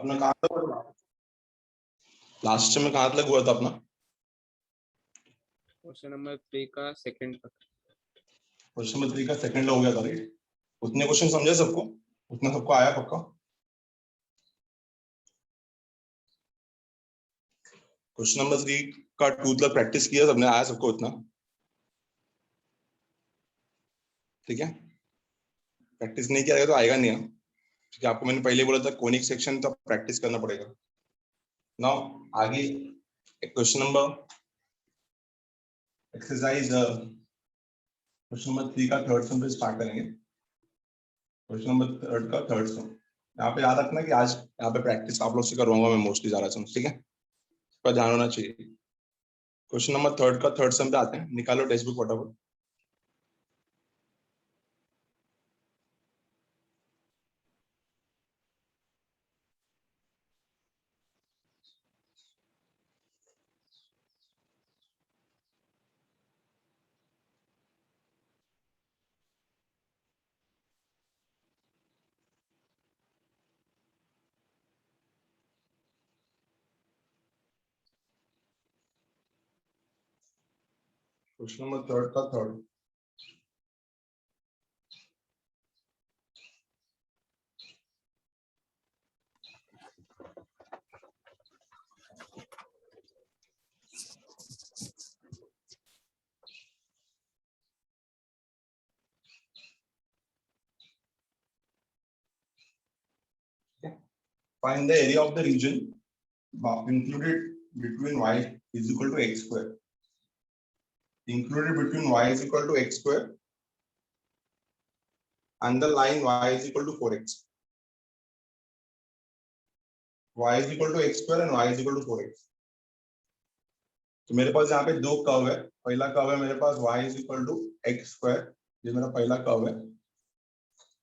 अपना कहाँ तक हुआ था? लास्ट में कहाँ तक हुआ था अपना? क्वेश्चन नंबर 3 का सेकंड तक। क्वेश्चन नंबर 3 का सेकंड हो गया था राइट? उतने क्वेश्चन समझे सबको? उतना सबको आया पक्का? क्वेश्चन नंबर 3 का 2 तक प्रैक्टिस किया सबने? आया सबको उतना? ठीक है, प्रैक्टिस नहीं किया तो आएगा नहीं। क्योंकि आपको मैंने पहले बोला था कोनिक सेक्शन तो प्रैक्टिस करना पड़ेगा। नाउ आगे question number exercise question number 3 का थर्ड सम पे स्टार्ट करेंगे। क्वेश्चन नंबर 3 का थर्ड सम यहाँ पे याद रखना कि आज यहाँ पे प्रैक्टिस आप लोग से करवाऊंगा मैं मोस्टली ज्यादा सम, ठीक है? इसका ध्यान होना चाहिए। क्वेश्चन नंबर 3 का थर्ड सम पे आते हैं। निकालो टेक्स्ट बुक फटाफट। क्वेश्चन नंबर 3 का third. Find the area of the region included between y is equal to x square. Included between y is equal to x square and the line y is equal to 4x. Y is equal to x square and y is equal to 4x. तो मेरे पास यहाँ पे दो curve है। पहला curve है मेरे पास y is equal to x square, ये मेरा पहला कर्व है,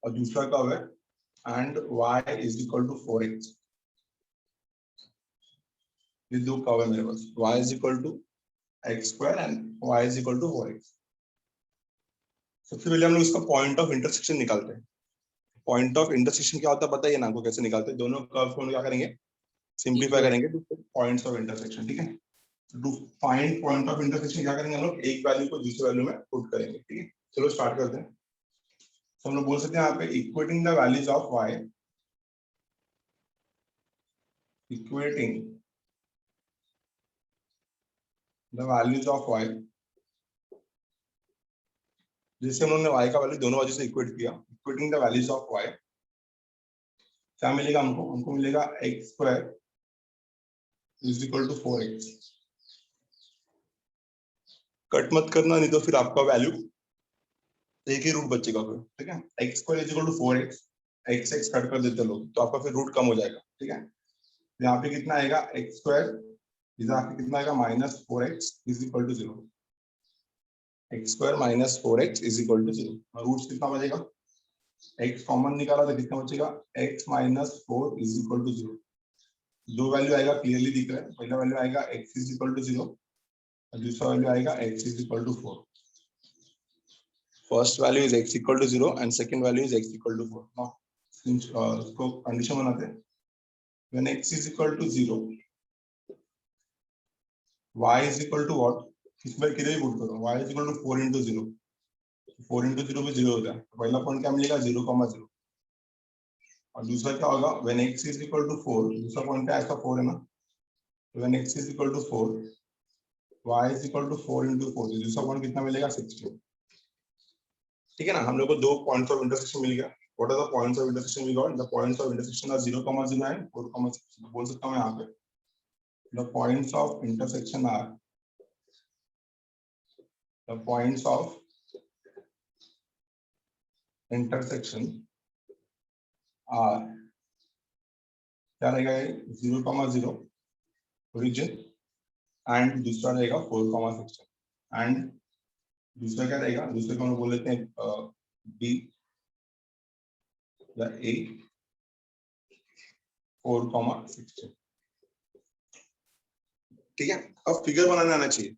और दूसरा कर्व है and y is equal to 4x. ये दो कर्व है मेरे पास, y is equal to x square and y is equal to 4x. सबसे पहले हम लोग इसका पॉइंट ऑफ इंटरसेक्शन निकालते हैं। पॉइंट ऑफ इंटरसेक्शन क्या होता है बताइए ना आपको, कैसे निकालते हैं? दोनों कर्व को क्या करेंगे? सिंप्लीफाई करेंगे टू पॉइंट्स ऑफ इंटरसेक्शन, ठीक है? To find point of intersection क्या करेंगे हम लोग? एक वैल्यू को दूसरे वैल्यू में पुट करेंगे, ठीक है? चलो स्टार्ट करते हैं। तो हम लोग बोल सकते हैं यहाँ पे equating the values of y, equating the values of y, जैसे हम लोगों ने y का वैल्यू दोनों वजह से इक्वेट किया, equating the values of y क्या मिलेगा हमको? हमको मिलेगा x square is equal to 4x। Cut मत करना नहीं तो फिर आपका वैल्यू एक ही रूट बचेगा फिर, ठीक है? x square is equal to 4x, x x cut कर देते लोग तो आपका फिर रूट कम हो जाएगा, ठीक है? यहाँ पे कितना आएगा? x स्क्वायर इधर आके कितना आएगा? Minus 4x is equal to 0। x square minus 4x is equal to 0। और रूट्स कितना बचेगा? x कॉमन निकाला तो कितना बचेगा? x minus 4 is equal to 0। दो वैल्यू आएगा क्लियरली दिख रहा है। पहला वैल्यू आएगा x इज इक्वल टू 0 और दूसरा वैल्यू आएगा x is equal to 4। First value is x equal to 0 and second value is x equal to 4। Now इसको कंडीशन बनाते हैं। When x is equal to 0, y is equal to what? इसमें किधर ही put करो, y is equal to 4 into 0। 4 into 0 भी 0 होता है। पहला पॉइंट क्या मिलेगा? 0,0। और दूसरा क्या होगा? When x is equal to 4, दूसरा पॉइंट क्या है? इसका 4 है ना, when x is equal to 4, y is equal to 4 into 4, दूसरा पॉइंट कितना मिलेगा? 16। ठीक है ना? हम लोग को दो पॉइंट्स ऑफ इंटरसेक्शन मिल गया। What are the points of intersection we got? The points of intersection are 0,0 and 4,6। बोल सकता हूं यहाँ पे the points of intersection are, the points of intersection are, क्या रहेगा? 0,0 ओरिजिन एंड दूसरा रहेगा 4,6 एंड दूसरा क्या रहेगा? दूसरे को हम बोल लेते हैं बी या ए 4,16। ठीक है? अब फिगर बनाने आना चाहिए।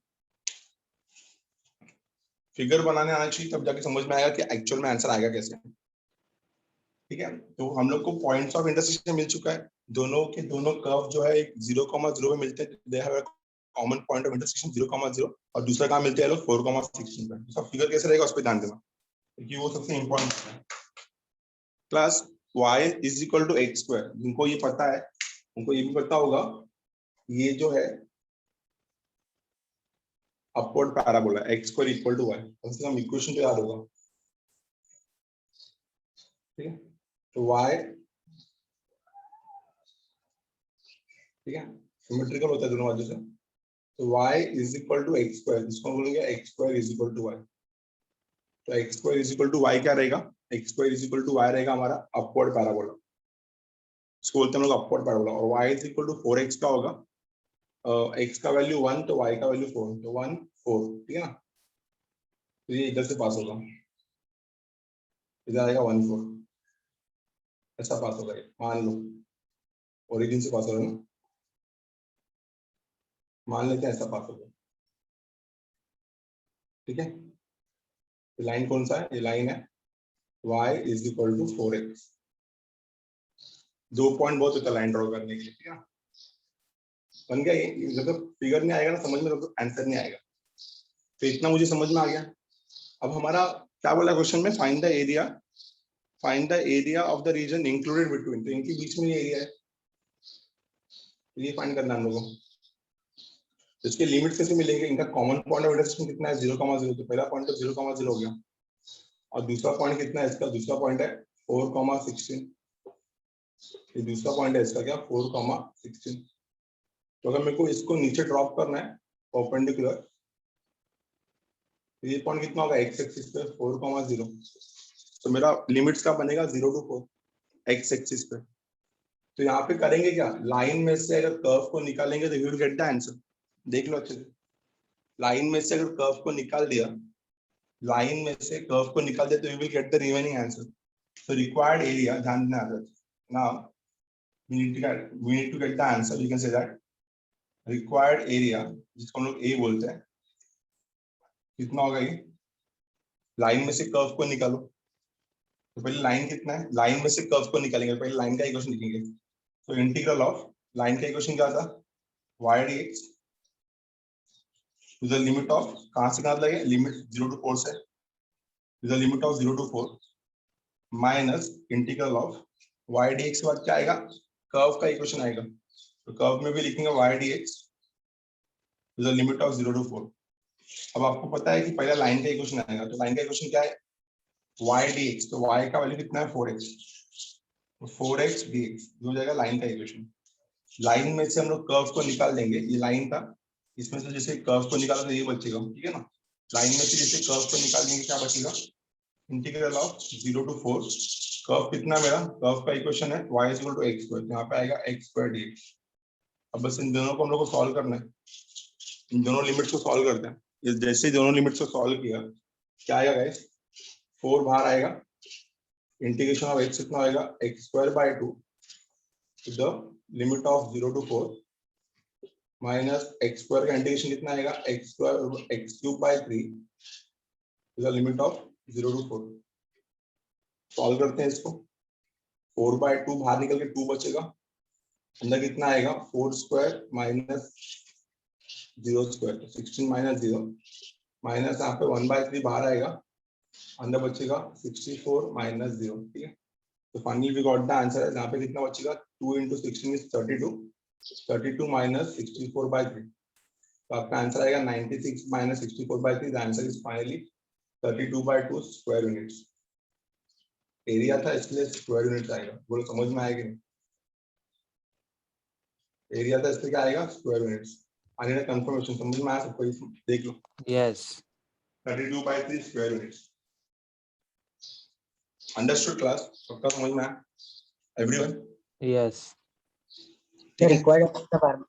फिगर बनाने आना चाहिए तब जाके समझ में आएगा कि एक्चुअल में आंसर आएगा कैसे। ठीक है? तो हम लोग को पॉइंट्स ऑफ इंटरसेक्शन मिल चुका है। दोनों के दोनों कर्व जो है एक 0,0 पे मिलते हैं, they have a common point of intersection 0,0, और दूसरा कहाँ मिलते हैं लोग 4,16 पे। सब फिगर कैसे रहेगा उस पर ध्यान देना, क्योंकि वो सबसे इंपॉर्टेंट है। Plus y is equal to x square, जिनको ये पता है उनको ये भी पता होगा, ये जो है upward parabola x square equal to y, कम से कम इक्वेशन तो याद होगा, ठीक है। तो y, ठीक है, सिमेट्रिकल होता है दोनों बाजू से, तो y is equal to x square, जिसको बोलेंगे x square is equal to y। तो x square is equal to y क्या रहेगा, x square is equal to y रहेगा हमारा अपवर्ड पैराबोला, इसको बोलते हैं हम लोग अपवर्ड पैराबोला। और y is equal to 4x का होगा, x का वैल्यू 1 तो y का वैल्यू 4, तो 1 4, ठीक है ना। तो ये इधर से पास होगा, इधर आएगा 1 4, ऐसा पास होगा, मान लो ओरिजिन से पास होगा ना, मान लेते हैं ऐसा पास होगा, ठीक है। ये लाइन कौन सा है, ये लाइन है y is equal to 4x। 2 point बहुत होता है लाइन ड्रॉ करने के लिए, ठीक है ना। बन गया ये, जब तक फिगर नहीं आएगा ना समझ में, तब तक आंसर नहीं आएगा। तो इतना मुझे समझ में आ गया। अब हमारा क्या बोला क्वेश्चन में, find the area of the region included between, तो इनके बीच में ये एरिया है, ये फाइंड करना हम लोगों को। तो इसके लिमिट्स कैसे मिलेंगे, इनका कॉमन पॉइंट ऑफ इंटरसेक्शन कितना है 0,0, तो पहला पॉइंट तो 0,0 हो गया, और दूसरा पॉइंट कितना है इसका, दूसरा पॉइंट है 4,16, ये दूसरा पॉइंट है इसका क्या 4,16। तो अगर मेरे को इसको नीचे ड्रॉप करना है परपेंडिकुलर, तो ये पॉइंट कितना होगा x एक्सिस पे 4,0, तो मेरा लिमिट्स का बनेगा 0 to 4 x एक्सिस पे। तो यहाँ पे करेंगे क्या, लाइन में से अगर कर्व को निकालेंगे तो you will get the answer. देख लो अच्छे से, लाइन में से अगर कर्व को निकाल दिया, लाइन में से कर्व को निकाल दिया तो you will get the remaining answer. So required area, ध्यान देना है। Now we need to get the answer. We can say that required area, जिसको हम लोग A बोलते हैं, कितना होगा ये, लाइन में से कर्व को निकालो। तो पहले लाइन कितना है, लाइन में से कर्व को निकालेंगे, पहले लाइन का इक्वेशन लिखेंगे। तो इंटीग्रल ऑफ लाइन का इक्वेशन क्या था, y dx to the limit of, कहां से कहां लगे, लिमिट 0 to 4 से, to the limit of 0 to 4 minus integral of y dx के बाद क्या आएगा, कर्व का इक्वेशन आएगा। तो कर्व में भी लिखेंगे y dx to the limit of 0 to 4। अब आपको पता है कि पहला लाइन का इक्वेशन आएगा, तो लाइन का इक्वेशन क्या है y dx, तो y का वैल्यू कितना है 4x, तो 4x dx हो जाएगा लाइन का इक्वेशन। लाइन में से हम लोग कर्व को निकाल देंगे, ये लाइन था, इसमें से जैसे कर्व को निकाला तो ये बचेगा, ठीक है ना। लाइन में से जैसे कर्व को निकाल देंगे क्या बचेगा, इंटीग्रल ऑफ 0 to 4, कर्व कितना मेरा, कर्व का इक्वेशन है y is equal to x square, यहाँ पे आएगा x स्क्वायर dx। अब बस इन दोनों को हम लोग को सॉल्व करना है, इन दोनों लिमिट्स को सॉल्व करते हैं। जैसे ही दोनों लिमिट्स को सॉल्व किया, क्या आएगा गाइस, 4 बाहर आएगा, इंटीग्रेशन ऑफ x कितना आएगा x square by 2 to the limit of 0 to 4 minus x square का इंटीग्रेशन कितना आएगा x square x cube by 3 to the limit of 0 to 4। Solve करते हैं इसको, 4 बाय 2 बाहर निकल के 2 बचेगा, अंदर कितना आएगा 4 square minus 0 square, 16 minus 0, minus यहाँ पे 1/3 बाहर आएगा, अंदर बचेगा 64 माइनस 0, ठीक है। तो finally we got the answer है, यहाँ पे कितना बचेगा 2 into 16 is 32, 32 माइनस 64/3, तो आपका आंसर आएगा 96 minus 64/3। The answer is finally 32/2 square units. Area था इसलिए स्क्वायर यूनिट्स आएगा, बोलो समझ में आएगा, एरिया था इसलिए क्या आएगा स्क्वायर यूनिट्स। आने का कंफर्मेशन समझ में आया सबको, देख लो Yes. 32/3 square units. Understood class, सबका समझ में आया एवरीवन? Yes. ठीक है, रिक्वायर्ड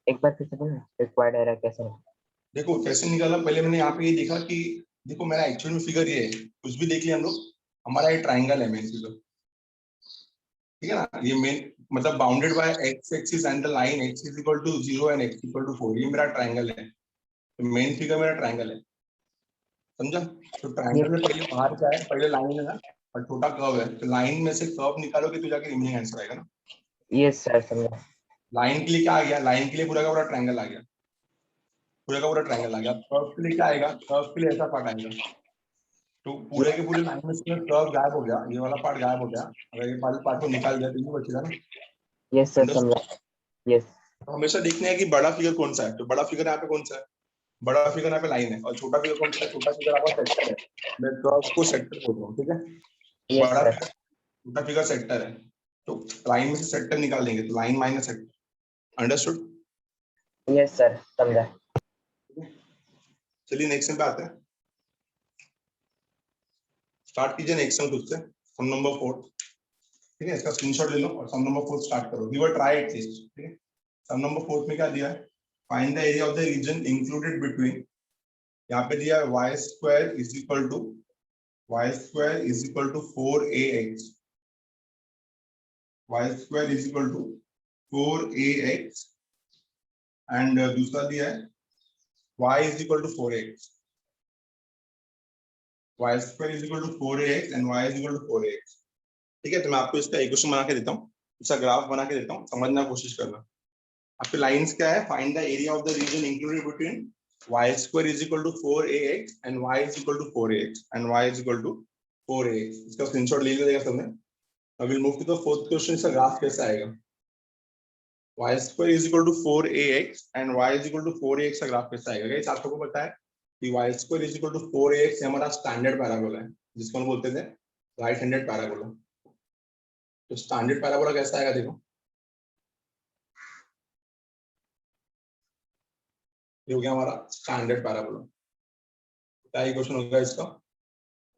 एक बार फिर से बोलना, रिक्वायर्ड एरर कैसे है? देखो कैसे निकाला, पहले मैंने यहाँ पे ये देखा कि देखो मेरा एक्चुअल में फिगर ये है, कुछ भी देख लिया हम लोग, हमारा ये ट्राइंगल है मेन फिगर, ठीक है ना। ये मेन मतलब bounded by x axis and the line x is equal to 0 and x equal to 4, ये मेरा ट्राइंगल है, तो मेन फिगर मेरा ट्राइंगल है, समझा। तो ट्राइंगल में पहले बाहर क्या है, पहले लाइन है ना और छोटा कर्व है, तो लाइन में से कर्व निकालोगे तो जाके रिमेनिंग आंसर आएगा ना। यस सर समझा। लाइन के लिए क्या आ गया, लाइन के लिए पूरा का पूरा ट्रायंगल आ गया, पूरा का पूरा ट्रायंगल आ गया। कर्व के लिए क्या आएगा, कर्व के लिए ऐसा पार्ट आएगा। तो पूरे के पूरे लाइन में से कर्व गायब हो गया, ये वाला पार्ट गायब हो गया। अगर ये वाले पार्ट को निकाल दिया तो ये बचेगा ना। यस सर समझा। यस तो हमेशा देखना है कि बड़ा फिगर कौन सा है। तो बड़ा फिगर यहाँ पे कौन सा है, बड़ा फिगर यहाँ पे लाइन है, और छोटा फिगर कौन सा है, छोटा फिगर आपका सेक्टर है। मैं कर्व को सेक्टर बोल रहा हूँ, ठीक है। यस बड़ा सर। छोटा फिगर सेक्टर है, तो लाइन में से सेक्टर निकाल देंगे, तो line minus sector. Understood. Yes sir समझा। चलिए नेक्स्ट सम पे आते हैं। स्टार्ट कीजिए नेक्स्ट सम खुद से, सम नंबर 4। ठीक है, इसका स्क्रीनशॉट ले लो और सम नंबर 4 स्टार्ट करो। We were try at least. ठीक है, सम नंबर 4 में क्या दिया है, find the area of the region included between, यहाँ पे दिया है y square is equal to 4ax, y square is equal to 4ax, and दूसरा दिया है y is equal to 4ax, y square is equal to 4ax and y is equal to 4ax। ठीक है, तो मैं आपको इसका इक्वेशन बना के देता हूँ, इसका ग्राफ बना के देता हूँ, समझना कोशिश करना। आपके लाइंस क्या है, find the area of the region included between y square is equal to 4ax and y is equal to 4ax and y is equal to 4ax। इसका स्क्रीनशॉट ले लीजिएगा सबने। अब will move to the fourth question. इसका graph कैसा आएगा, y square is equal to 4ax and y is equal to 4ax का graph कैसा आएगा। गाइस आप सबको पता है कि y square is equal to 4ax हमारा स्टैंडर्ड पैराबोला है, जिसको हम बोलते थे राइट हैंडेड पैराबोला। तो स्टैंडर्ड पैराबोला कैसा आएगा, देखो ये हो गया हमारा स्टैंडर्ड पैराबोला। क्या इक्वेशन होगा इसका,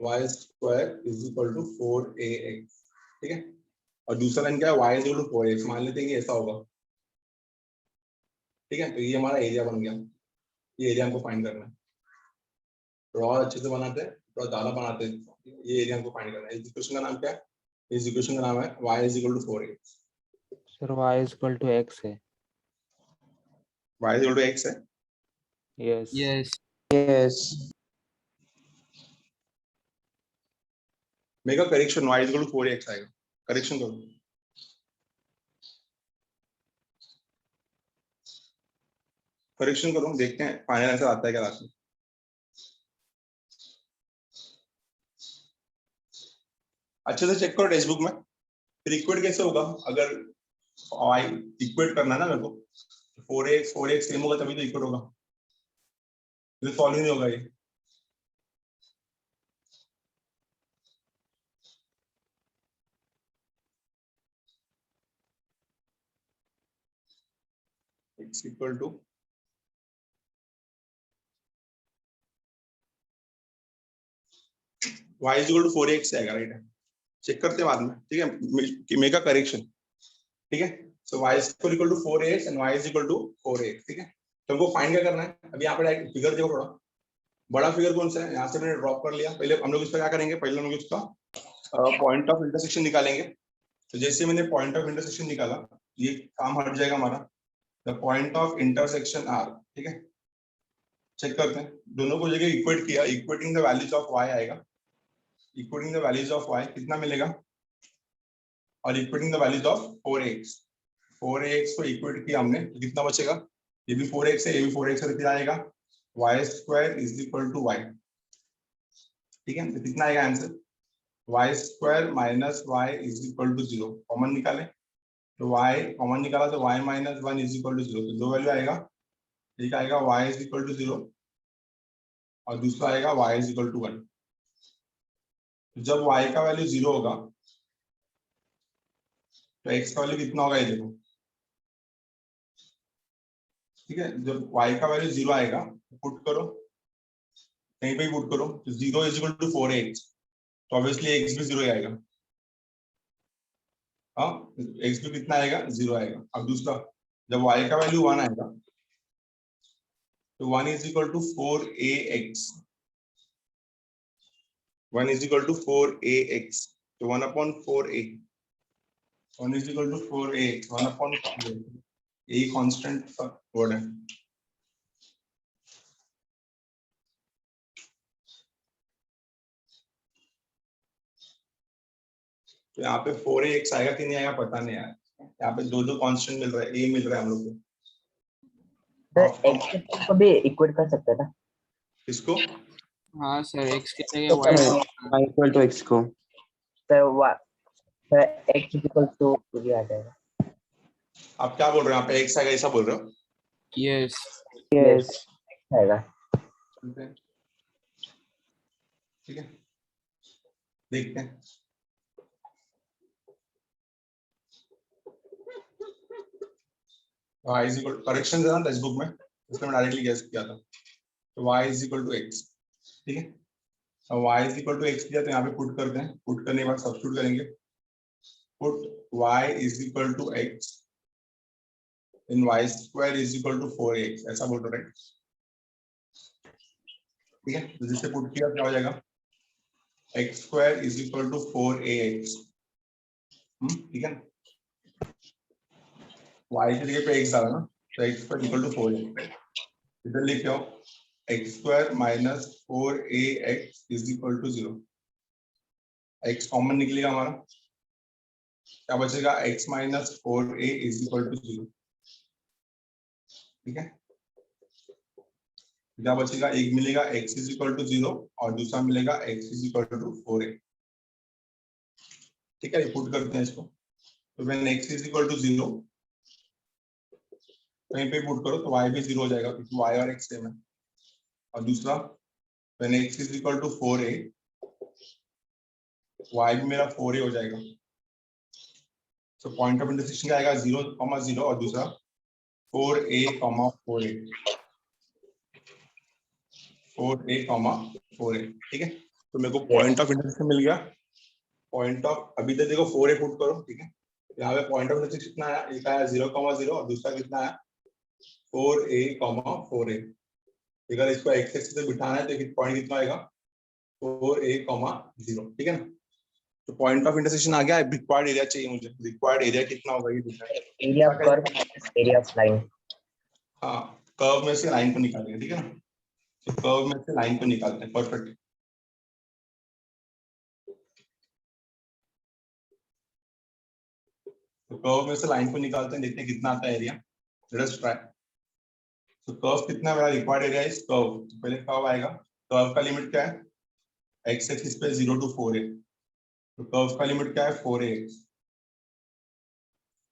y square is equal to 4ax। ठीक है, और दूसरा लाइन क्या है, y is equal to 4ax। मान लेते हैं कि ऐसा होगा। ठीक है, तो ये हमारा एरिया बन गया। ये एरिया हमको फाइंड करना है, थोड़ा और अच्छे से बनाते हैं, थोड़ा ज्यादा बनाते हैं। ये एरिया हमको फाइंड करना है। इस इक्वेशन का नाम क्या है, इस इक्वेशन का नाम है y is equal to 4ax। Sir y equal to x है। y is equal to x है। Yes Yes. Yes mega correction, y is equal to 4ax आएगा। करेक्शन करो, करेक्शन करो, देखते हैं फाइनल आंसर आता है क्या लास्ट में। अच्छे से चेक करो टेक्स्ट बुक में। फिर इक्वेट कैसे होगा, अगर y इक्वेट करना है ना मेरे को, 4ax सेम होगा तभी तो इक्वेट होगा, ये सॉल्व ही नहीं होगा ये। x equal to y is equal to 4ax आएगा, राइट है। चेक करते हैं बाद में, ठीक है, मेगा करेक्शन। ठीक है, so y equal to 4ax and y is equal to 4ax। ठीक है, तो हमको फाइंड क्या करना है, अभी यहाँ पे फिगर देखो, थोड़ा बड़ा फिगर कौन सा है, यहाँ से मैंने ड्रॉप कर लिया। पहले हम लोग इसका क्या करेंगे, पहले हम लोग इसका पॉइंट ऑफ इंटरसेक्शन निकालेंगे। तो जैसे मैंने पॉइंट ऑफ इंटरसेक्शन निकाला, ये काम हट जाएगा हमारा, the point of intersection are. ठीक है, चेक करते हैं, दोनों को जगह इक्वेट किया, equating the values of y आएगा, equating the values of y कितना मिलेगा, और equating the values of 4ax को इक्वेट किया हमने, तो कितना बचेगा, ये भी 4ax है, ये भी 4ax है, तो क्या आएगा, y square is equal to y। ठीक है, तो कितना आएगा answer, y square minus y is equal to 0। Common निकाले, तो y कॉमन निकाला तो y minus 1 is equal to 0। तो दो वैल्यू आएगा, एक आएगा y इज इक्वल टू 0 और दूसरा आएगा y इज इक्वल टू 1। जब y का वैल्यू 0 होगा तो x का वैल्यू कितना होगा, ये देखो। ठीक है, जब y का वैल्यू 0 आएगा, पुट करो, कहीं पे पुट करो, तो 0 इज इक्वल टू 4ax, तो ऑब्वियसली x भी 0 ही आएगा। हाँ, x भी कितना आएगा, 0 आएगा। अब दूसरा, जब y का वैल्यू 1 आएगा तो 1 is equal to 4ax, 1 is equal to 4ax, तो 1 upon 4a, 1 is equal to 4a, 1 upon 4a, यही कांस्टेंट वर्ड है। तो यहाँ पे 4ax आएगा कि नहीं आएगा पता नहीं आया, यहाँ पे दो कांस्टेंट मिल रहा है, ए मिल रहा है हम लोग को। सर x को भी इक्वेट कर सकते हैं ना? किसको? हाँ सर, x की जगह y y equal to x को सर x इक्वल टू भी आ जाएगा। आप क्या बोल रहे हो यहाँ पे एक्स आएगा ऐसा बोल रहे हो? यस यस आएगा। ठीक है, देखते हैं। y इज इक्वल करेक्शन था टेक्स्ट बुक में, इसमें मैं डायरेक्टली गेस किया था। तो y is equal to x, ठीक है। अब y is equal to x किया तो यहाँ पे पुट करते हैं, पुट करने के बाद सब्स्टिट्यूट करेंगे। Put y is equal to x in y square is equal to 4x, ऐसा बोल रहे हैं, ठीक है। तो जिससे पुट किया क्या हो जाएगा, x square is equal to 4ax, ठीक है। y की जगह पे x डाला ना, तो x square equal to 4x, इधर लिख आओ x square minus 4ax is equal to 0। x common निकलेगा हमारा, क्या बचेगा, x minus 4a is equal to 0, ठीक है। क्या बचेगा, एक मिलेगा x इज इक्वल टू 0 और दूसरा मिलेगा x is equal to 4a, ठीक है। पुट करते हैं इसको, तो when x is equal to 0 कहीं पे पुट करो तो y भी 0 हो जाएगा क्योंकि y और x सेम है। और दूसरा when x is equal to 4a, y भी मेरा 4a हो जाएगा। तो पॉइंट ऑफ इंटरसेक्शन क्या आएगा, 0,0 और दूसरा 4a, 4a, 4a, ठीक है। तो मेरे को पॉइंट ऑफ इंटरसेक्शन मिल गया। पॉइंट ऑफ, अभी तक देखो 4a पुट करो, ठीक है। यहाँ पे पॉइंट ऑफ इंटरसेक्शन कितना आया, एक आया 0,0 और दूसरा कितना आया 4a, 4a। अगर इसको एक्स एक्सिस से बिठाना है तो पॉइंट कितना आएगा 4a, 0, ठीक है ना। तो पॉइंट ऑफ इंटरसेक्शन आ गया, रिक्वायर्ड एरिया चाहिए मुझे। रिक्वायर्ड एरिया कितना होगा ये दिखा है, area of curve minus area of line. हाँ, कर्व में से लाइन को निकालेंगे, ठीक है ना। तो कर्व में से लाइन को निकालते हैं, परफेक्ट। तो कर्व में से लाइन को निकालते हैं, देखते हैं कितना आता है एरिया। Late us try. तो कर्व कितना है मेरा, रिक्वायर्ड एरिया इज कर्व। पहले कर्व आएगा, कर्व का लिमिट क्या है, एक्स एक्सिस पे 0 to 4a, तो कर्व का लिमिट क्या है 4ax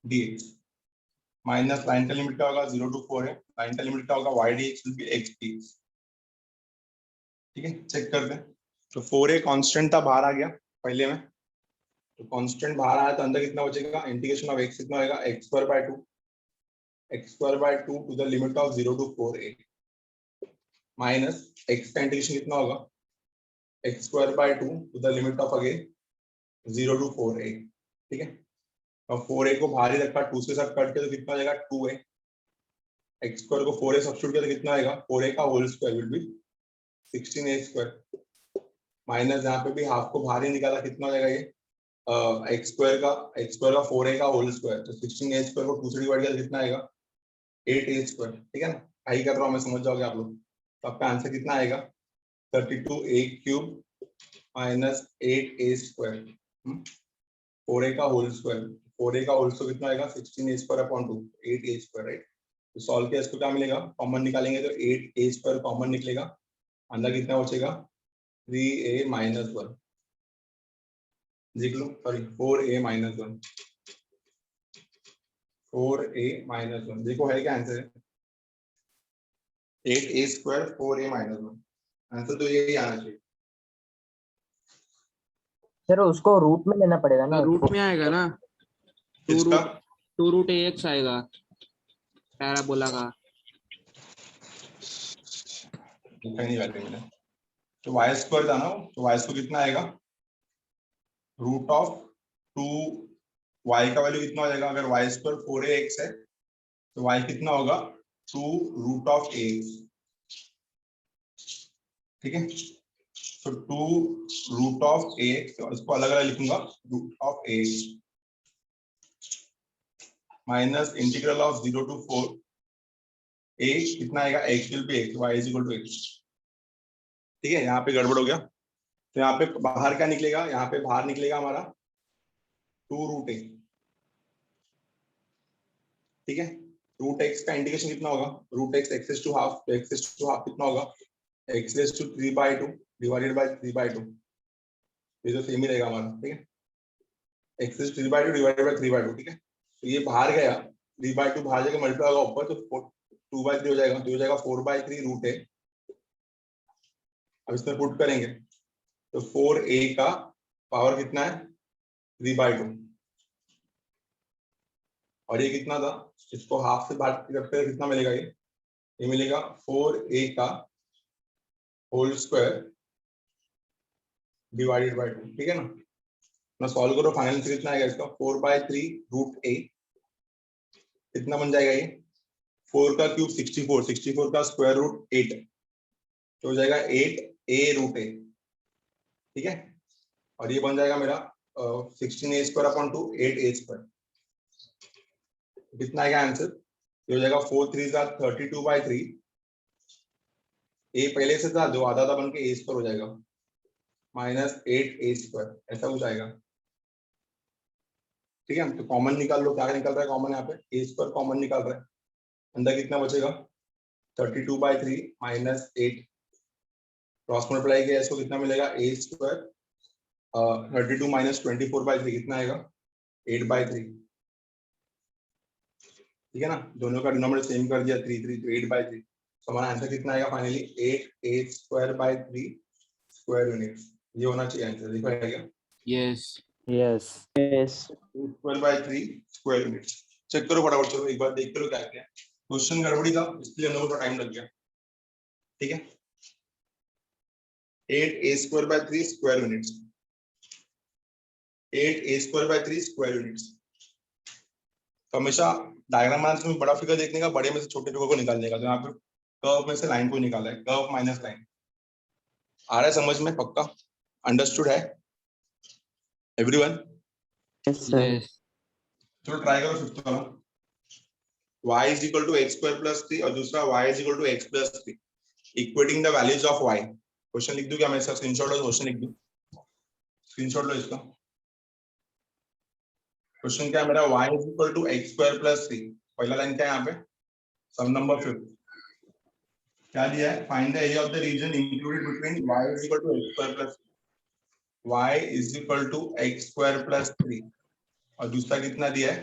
dx, माइनस लाइन का लिमिट क्या होगा 0 to 4a, लाइन का लिमिट क्या होगा y dx will be x dx, ठीक है। चेक करते हैं। तो 4a कांस्टेंट था, बाहर आ गया पहले में, तो कांस्टेंट बाहर आया तो अंदर कितना बचेगा, इंटीग्रेशन ऑफ x कितना होगा, x square by 2 to the limit of 0 to 4a, minus x का इंटीग्रेशन कितना होगा, x square by 2 to the limit of again 0 to 4a, ठीक है। और 4a को बाहर ही रखा, 2 के साथ कट किया तो कितना आएगा 2a, x स्क्वायर को 4a सब्स्टिट्यूट किया तो कितना आएगा, 4a का whole square will be 16a square, minus यहाँ पे भी हाफ को बाहर ही निकाला, कितना हो जाएगा ये x स्क्वायर का 4a का होल स्क्वायर, तो 16a स्क्वायर को 2 से डिवाइड किया तो कितना आएगा 8a स्क्वायर, ठीक है ना। आई कर रहा हूँ मैं, समझ जाओगे आप लोग। तो आपका आंसर कितना आएगा 32a cube minus 8a square, 4a का होल स्क्वायर, 4a का होल स्क्वायर कितना आएगा 16a square upon 2, 8a square, right. तो सॉल्व किया, इसको क्या मिलेगा, कॉमन निकालेंगे तो 8a स्क्वायर कॉमन निकलेगा, अंदर कितना बचेगा 3a माइनस 1, लिख लो, sorry 4a minus 1, 4a minus 1, देखो है क्या आंसर है 8a square 4a minus 1, answer तो यही आना चाहिए। सर उसको रूट में लेना पड़ेगा ना, रूट में आएगा ना, इसका 2 रूट ax आएगा पैराबोला का। लिखा नहीं वैल्यू मैंने, तो y स्क्वायर था ना, तो y स्क्वायर कितना आएगा रूट ऑफ 2, y का वैल्यू कितना हो जाएगा, अगर y स्क्वायर 4ax है तो y कितना होगा 2 रूट ऑफ ax, ठीक है। तो 2 रूट ऑफ ax, इसको अलग अलग लिखूंगा, root of ax minus integral of 0 to 4 a, कितना आएगा x will be x, y is equal to x, ठीक है। यहाँ पे गड़बड़ हो गया, तो यहाँ पे बाहर क्या निकलेगा, यहाँ पे बाहर निकलेगा हमारा 2 रूट a, ठीक है। रूट एक्स का इंटीग्रेशन कितना होगा, root x x raise to half, तो एक्स रेज़ टू हाफ कितना होगा, x raise to 3/2 divided by 3/2, ये तो सेम ही रहेगा हमारा, ठीक है। एक्स रेज़ 3/2 डिवाइडेड बाय 3/2, ठीक है। तो ये बाहर गया 3/2 बाहर जाके मल्टीप्लाई होगा ऊपर, तो 2/3 हो जाएगा, तो हो जाएगा 4/3 रूट ए। अब इसमें पुट करेंगे तो 4a का पावर कितना है 3/2, और ये कितना था, इसको हाफ से बात करते कितना मिलेगा, ये मिलेगा 4a का होल स्क्वायर डिवाइडेड बाय 2, ठीक है ना। मैं सॉल्व करो, फाइनल से कितना आएगा इसका, 4/3 रूट a कितना बन जाएगा, ये 4 का क्यूब 64, 64 का स्क्वायर रूट 8, तो हो जाएगा 8a रूट a, ठीक है। और ये बन जाएगा मेरा 16a square upon 2, 8a square, कितना आएगा आंसर, ये हो जाएगा 4 3 का 32/3, a पहले से था जो आधा था बन के a स्क्वायर हो जाएगा माइनस 8a स्क्वायर, ऐसा कुछ आएगा, ठीक है। तो कॉमन निकाल लो, क्या निकल रहा है कॉमन, यहाँ पे a स्क्वायर कॉमन निकाल रहा है, अंदर कितना बचेगा 32/3 माइनस 8, क्रॉस मल्टीप्लाई किया इसको कितना मिलेगा a स्क्वायर 32 माइनस 24/3 कितना आएगा 8/3, ठीक है ना। दोनों का डिनोमिनेटर सेम कर दिया 3 3, तो 8/3, तो हमारा आंसर कितना आएगा finally 8a square by 3 square units, ये होना चाहिए आंसर, देखो आएगा yes yes yes square by 3 square units. Check करो फटाफट, चलो एक बार देख करो क्या क्या क्वेश्चन गड़बड़ी था, इसलिए हम लोगों को टाइम लग गया, ठीक है। 8a square by 3 square units, 8a square by 3 square units. हमेशा डायग्राम बनाने में बड़ा फिगर देखने का, बड़े में से छोटे फिगर को निकालने का, तो यहाँ पे कर्व में से लाइन को निकाला है, कर्व माइनस लाइन, आ रहा है समझ में पक्का, अंडरस्टूड है एवरीवन। yes sir यस चलो ट्राई करो फिफ्थ वाला, y is equal to x square plus 3 और दूसरा y is equal to x plus 3, equating the values of y। Question लिख दूं क्या मैं इसका, स्क्रीनशॉट लो, क्वेश्चन लिख दूं, स्क्रीनशॉट लो इसका। क्वेश्चन क्या है मेरा, y is equal to x square plus 3, पहला लाइन क्या है यहाँ पे, सम नंबर 5 क्या दिया है, find the area of the region included between y is equal to x square plus y is equal to x square plus 3, और दूसरा कितना दिया है,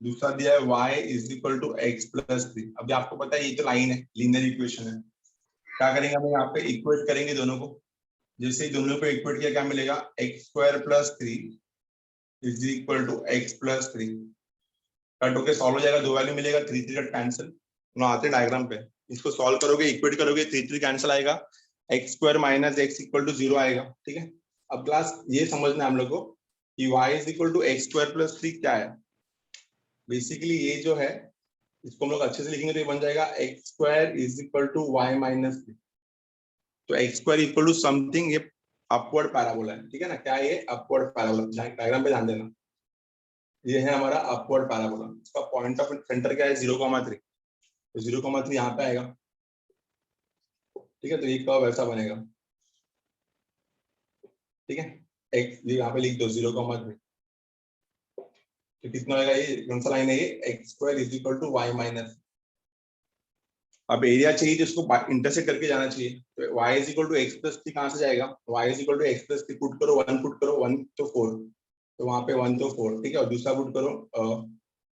दूसरा दिया है y is equal to x plus 3। अभी आपको पता है ये तो लाइन है, लीनियर इक्वेशन है, क्या करेंगे हम यहाँ पे इक्वेट करेंगे दोनों को, जैसे ही दोनों को इक्वेट किया क्या मिलेगा, x square plus 3 is equal to x plus 3, cut होके सॉल्व हो जाएगा, दो वैल्यू मिलेगा, 3 3 कट कैंसिल, ना आते डायग्राम पे, इसको सॉल्व करोगे इक्वेट करोगे 3 3 कैंसिल आएगा, x square minus x equal to 0 आएगा, ठीक है। अब क्लास ये समझना है हम लोग को कि y is equal to x square plus 3 क्या है, बेसिकली ये जो है इसको हम लोग अच्छे से लिखेंगे तो ये बन जाएगा x square is equal to y minus 3, तो x square equal to something, ये अपवर्ड पैराबोला है, ठीक है ना, क्या ये अपवर्ड पैराबोला, डायग्राम पे ध्यान देना, ये है हमारा अपवर्ड पैराबोला, इसका पॉइंट ऑफ सेंटर क्या है 0,3, तो 0,3 यहाँ पे आएगा, ठीक है। तो ये कर्व ऐसा बनेगा, ठीक है, x ये यहाँ पे लिख दो 0,3, तो कितना होगा, ये कौन सा लाइन है ये, x square is equal to y minus, अब एरिया चाहिए जिसको इंटरसेक्ट करके जाना चाहिए, तो y is equal to x plus 3 कहाँ से जाएगा, y is equal to x plus 3 put करो, 1 पुट करो, 1 तो 4, तो वहां पे 1 तो 4, ठीक है, और दूसरा पुट करो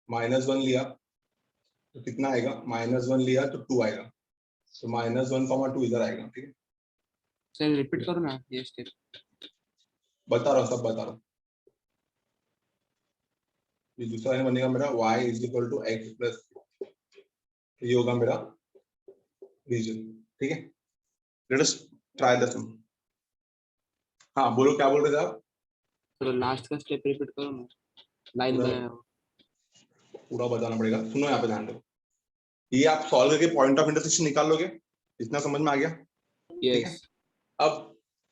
-1 लिया तो कितना आएगा, -1 लिया तो 2 आएगा, तो -1,2 इधर आएगा, ठीक है। सर रिपीट करो ना ये स्टेप, बता रहा हूँ, सब बता रहा हूँ, ये दूसरा लाइन बनेगा मेरा y is equal to x plus, ये होगा मेरा रीजन, ठीक है। Let us try the sum, हाँ बोलो क्या बोल रहे थे आप, तो लास्ट का स्टेप रिपीट करो ना, लाइन में पूरा बताना पड़ेगा, सुनो यहाँ पे ध्यान दो, ये आप सॉल्व करके पॉइंट ऑफ इंटरसेक्शन निकाल लोगे, इतना समझ में आ गया, ठीक है। यस अब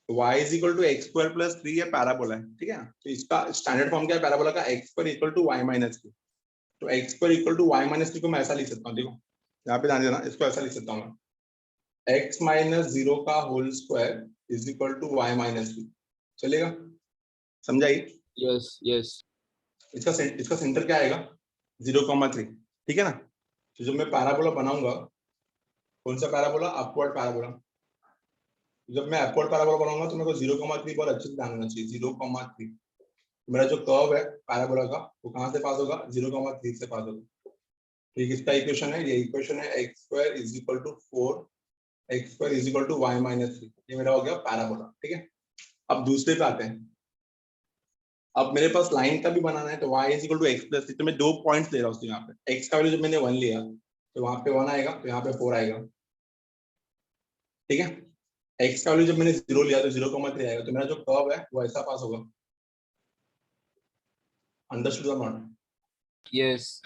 y is equal to x square plus 3 ये पैराबोला है, ठीक है, तो इसका स्टैंडर्ड फॉर्म क्या है पैराबोला का, x square equal to y minus 3, तो x square equal to y minus 3 को मैं ऐसा लिख सकता हूँ, देखो यहाँ पे ध्यान देना, इसको ऐसा लिख सकता हूँ मैं, x माइनस 0 का whole square is equal to y minus 3, चलेगा, समझाइए। यस यस इसका सेंटर क्या आएगा 0,3, ठीक है ना। तो जब मैं पैराबोला बनाऊंगा, कौन सा पैराबोला, अपवर्ड पैराबोला, जब मैं अपवर्ड पैराबोला बनाऊंगा तो मेरे को 0,3 पर अच्छे से ध्यान होना चाहिए। 0,3 मेरा जो कर्व है पैराबोला का वो कहाँ से पास होगा, 0,3 से पास होगा। तो ये किसका इक्वेशन है, ये इक्वेशन है x square is equal to 4 x square is equal to y minus 3। ये मेरा हो गया पैराबोला। ठीक है, अब दूसरे पे आते हैं। अब मेरे पास लाइन का भी बनाना है, तो y is equal to x plus 3। तो मैं 2 पॉइंट्स ले रहा हूँ यहाँ पे। x का वैल्यू जब मैंने 1 लिया तो वहां पे 1 आएगा, तो यहाँ पे 4 आएगा। ठीक है, x का वैल्यू जब मैंने 0 लिया तो 0,3 आएगा। तो मेरा जो कर्व है वो ऐसा पास होगा। अंडरस्टूड और नॉट? यस।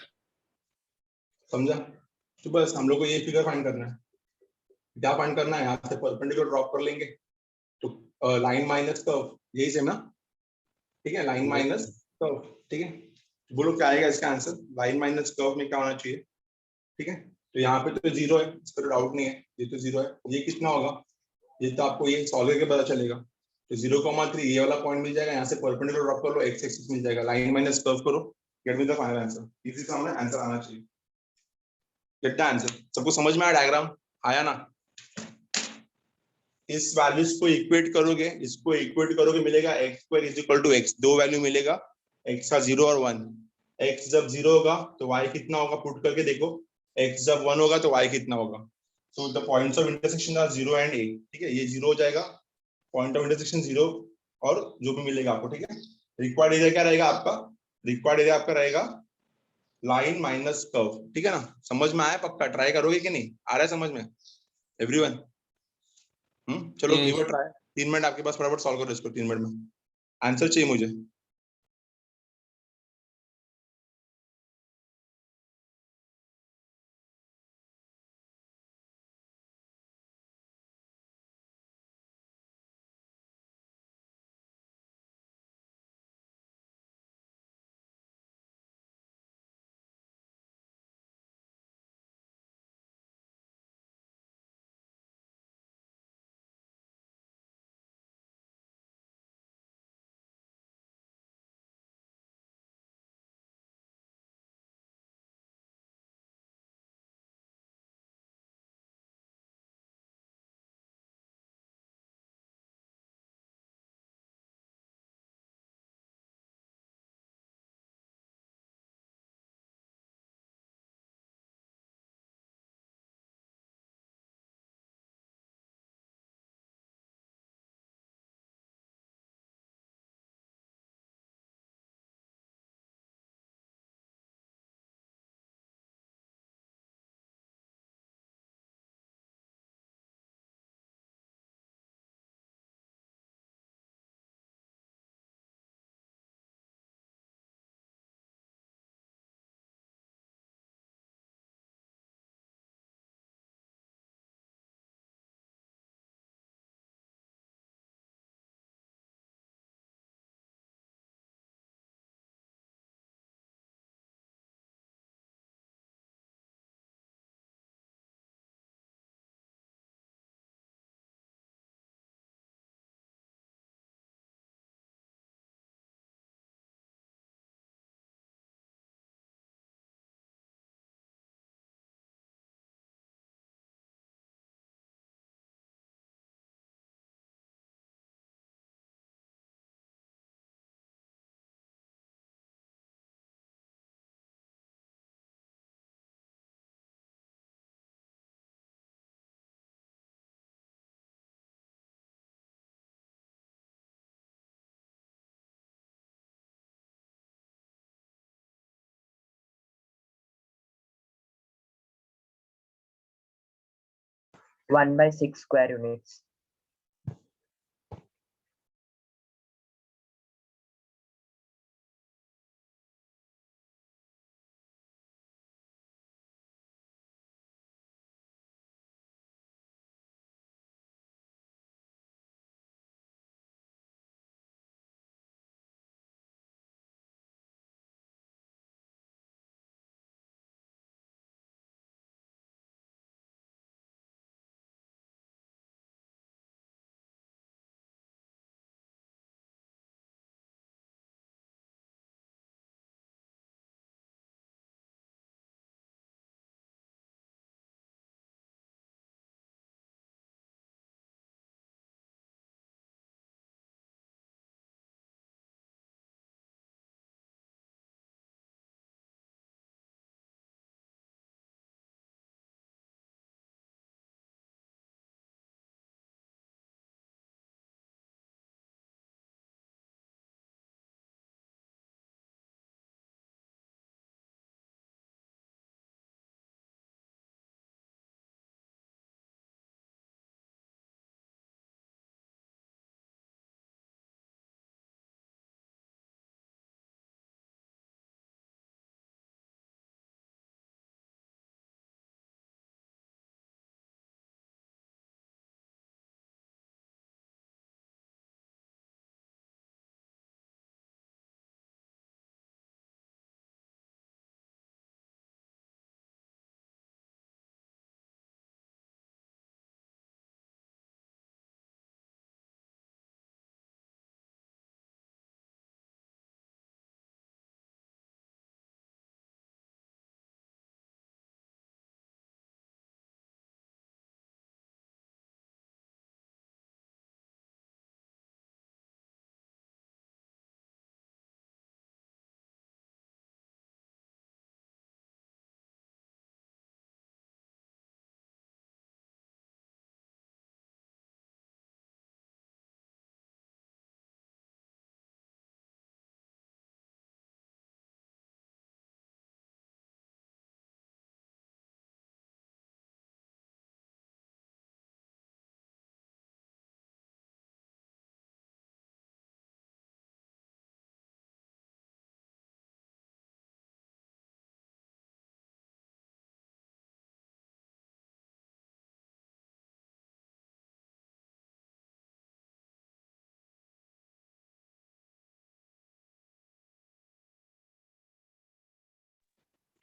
समझा? तो बस हम लोग को ये फिगर फाइंड करना है। क्या फाइंड करना है, यहाँ से परपेंडिकुलर ड्रॉप कर लेंगे तो लाइन माइनस कर्व, यही सेम ना। ठीक है, लाइन माइनस कर्व। ठीक है, बोलो क्या आएगा इसका आंसर, लाइन माइनस कर्व में क्या होना चाहिए। ठीक है, तो यहाँ पे तो 0 है, इसका तो डाउट नहीं है, ये तो 0 है। ये कितना होगा, ये तो आपको ये सॉल्व करके पता चलेगा। तो 0,3 ये वाला पॉइंट मिल जाएगा, यहाँ से परपेंडिकुलर ड्रॉप कर लो, एक्स एक्सिस मिल जाएगा, लाइन माइनस कर्व करो, get me the final answer. इसी का हमें आंसर आना चाहिए। Get the answer. सबको समझ में आया डायग्राम, आया ना। इस वैल्यूज को इक्वेट करोगे, इसको इक्वेट करोगे, मिलेगा x square is equal to x. दो वैल्यू मिलेगा, एक्स का 0 और 1। एक्स जब 0 होगा तो वाई कितना होगा, पुट करके देखो। एक्स जब 1 होगा तो वाई कितना होगा। So the points of intersection are 0 and 8। ठीक है, ये 0 हो जाएगा, पॉइंट ऑफ इंटरसेक्शन 0, और जो भी मिलेगा आपको। ठीक है, रिक्वायर्ड एरिया क्या रहेगा आपका, रिक्वायर्ड एरिया आपका रहेगा लाइन माइनस कर्व। ठीक है ना, समझ में आया पक्का, ट्राई करोगे कि नहीं, आ रहा है समझ में एवरीवन? चलो give yes. A try. 3 minute आपके पास, फटाफट सॉल्व करो इसको 3 मिनट में। आंसर चाहिए मुझे। One by 6 square units.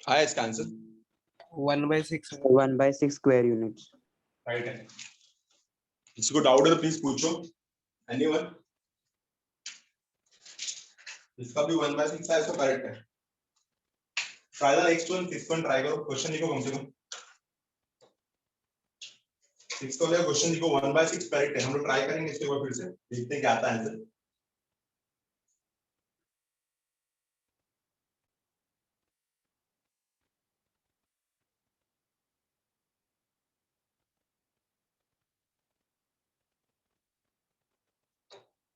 आया इसका आंसर? 1/6 1/6 square units. राइट है। किसी को डाउट है तो प्लीज पूछो। एनीवन? इसका भी 1/6 है, इसका करेक्ट है। Try the next one, 6 one try करो, क्वेश्चन लिखो कम से कम। 6 वाला क्वेश्चन लिखो, 1/6 करेक्ट है। हम लोग ट्राई करेंगे इसके ऊपर फिर से, देखते हैं क्या आता है आंसर।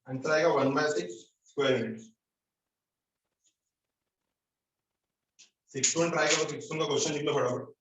आंसर आएगा 1/6 स्क्वायर यूनिट्स। 6 वन ट्राई करो, 6 वन का क्वेश्चन लिख लो फटाफट।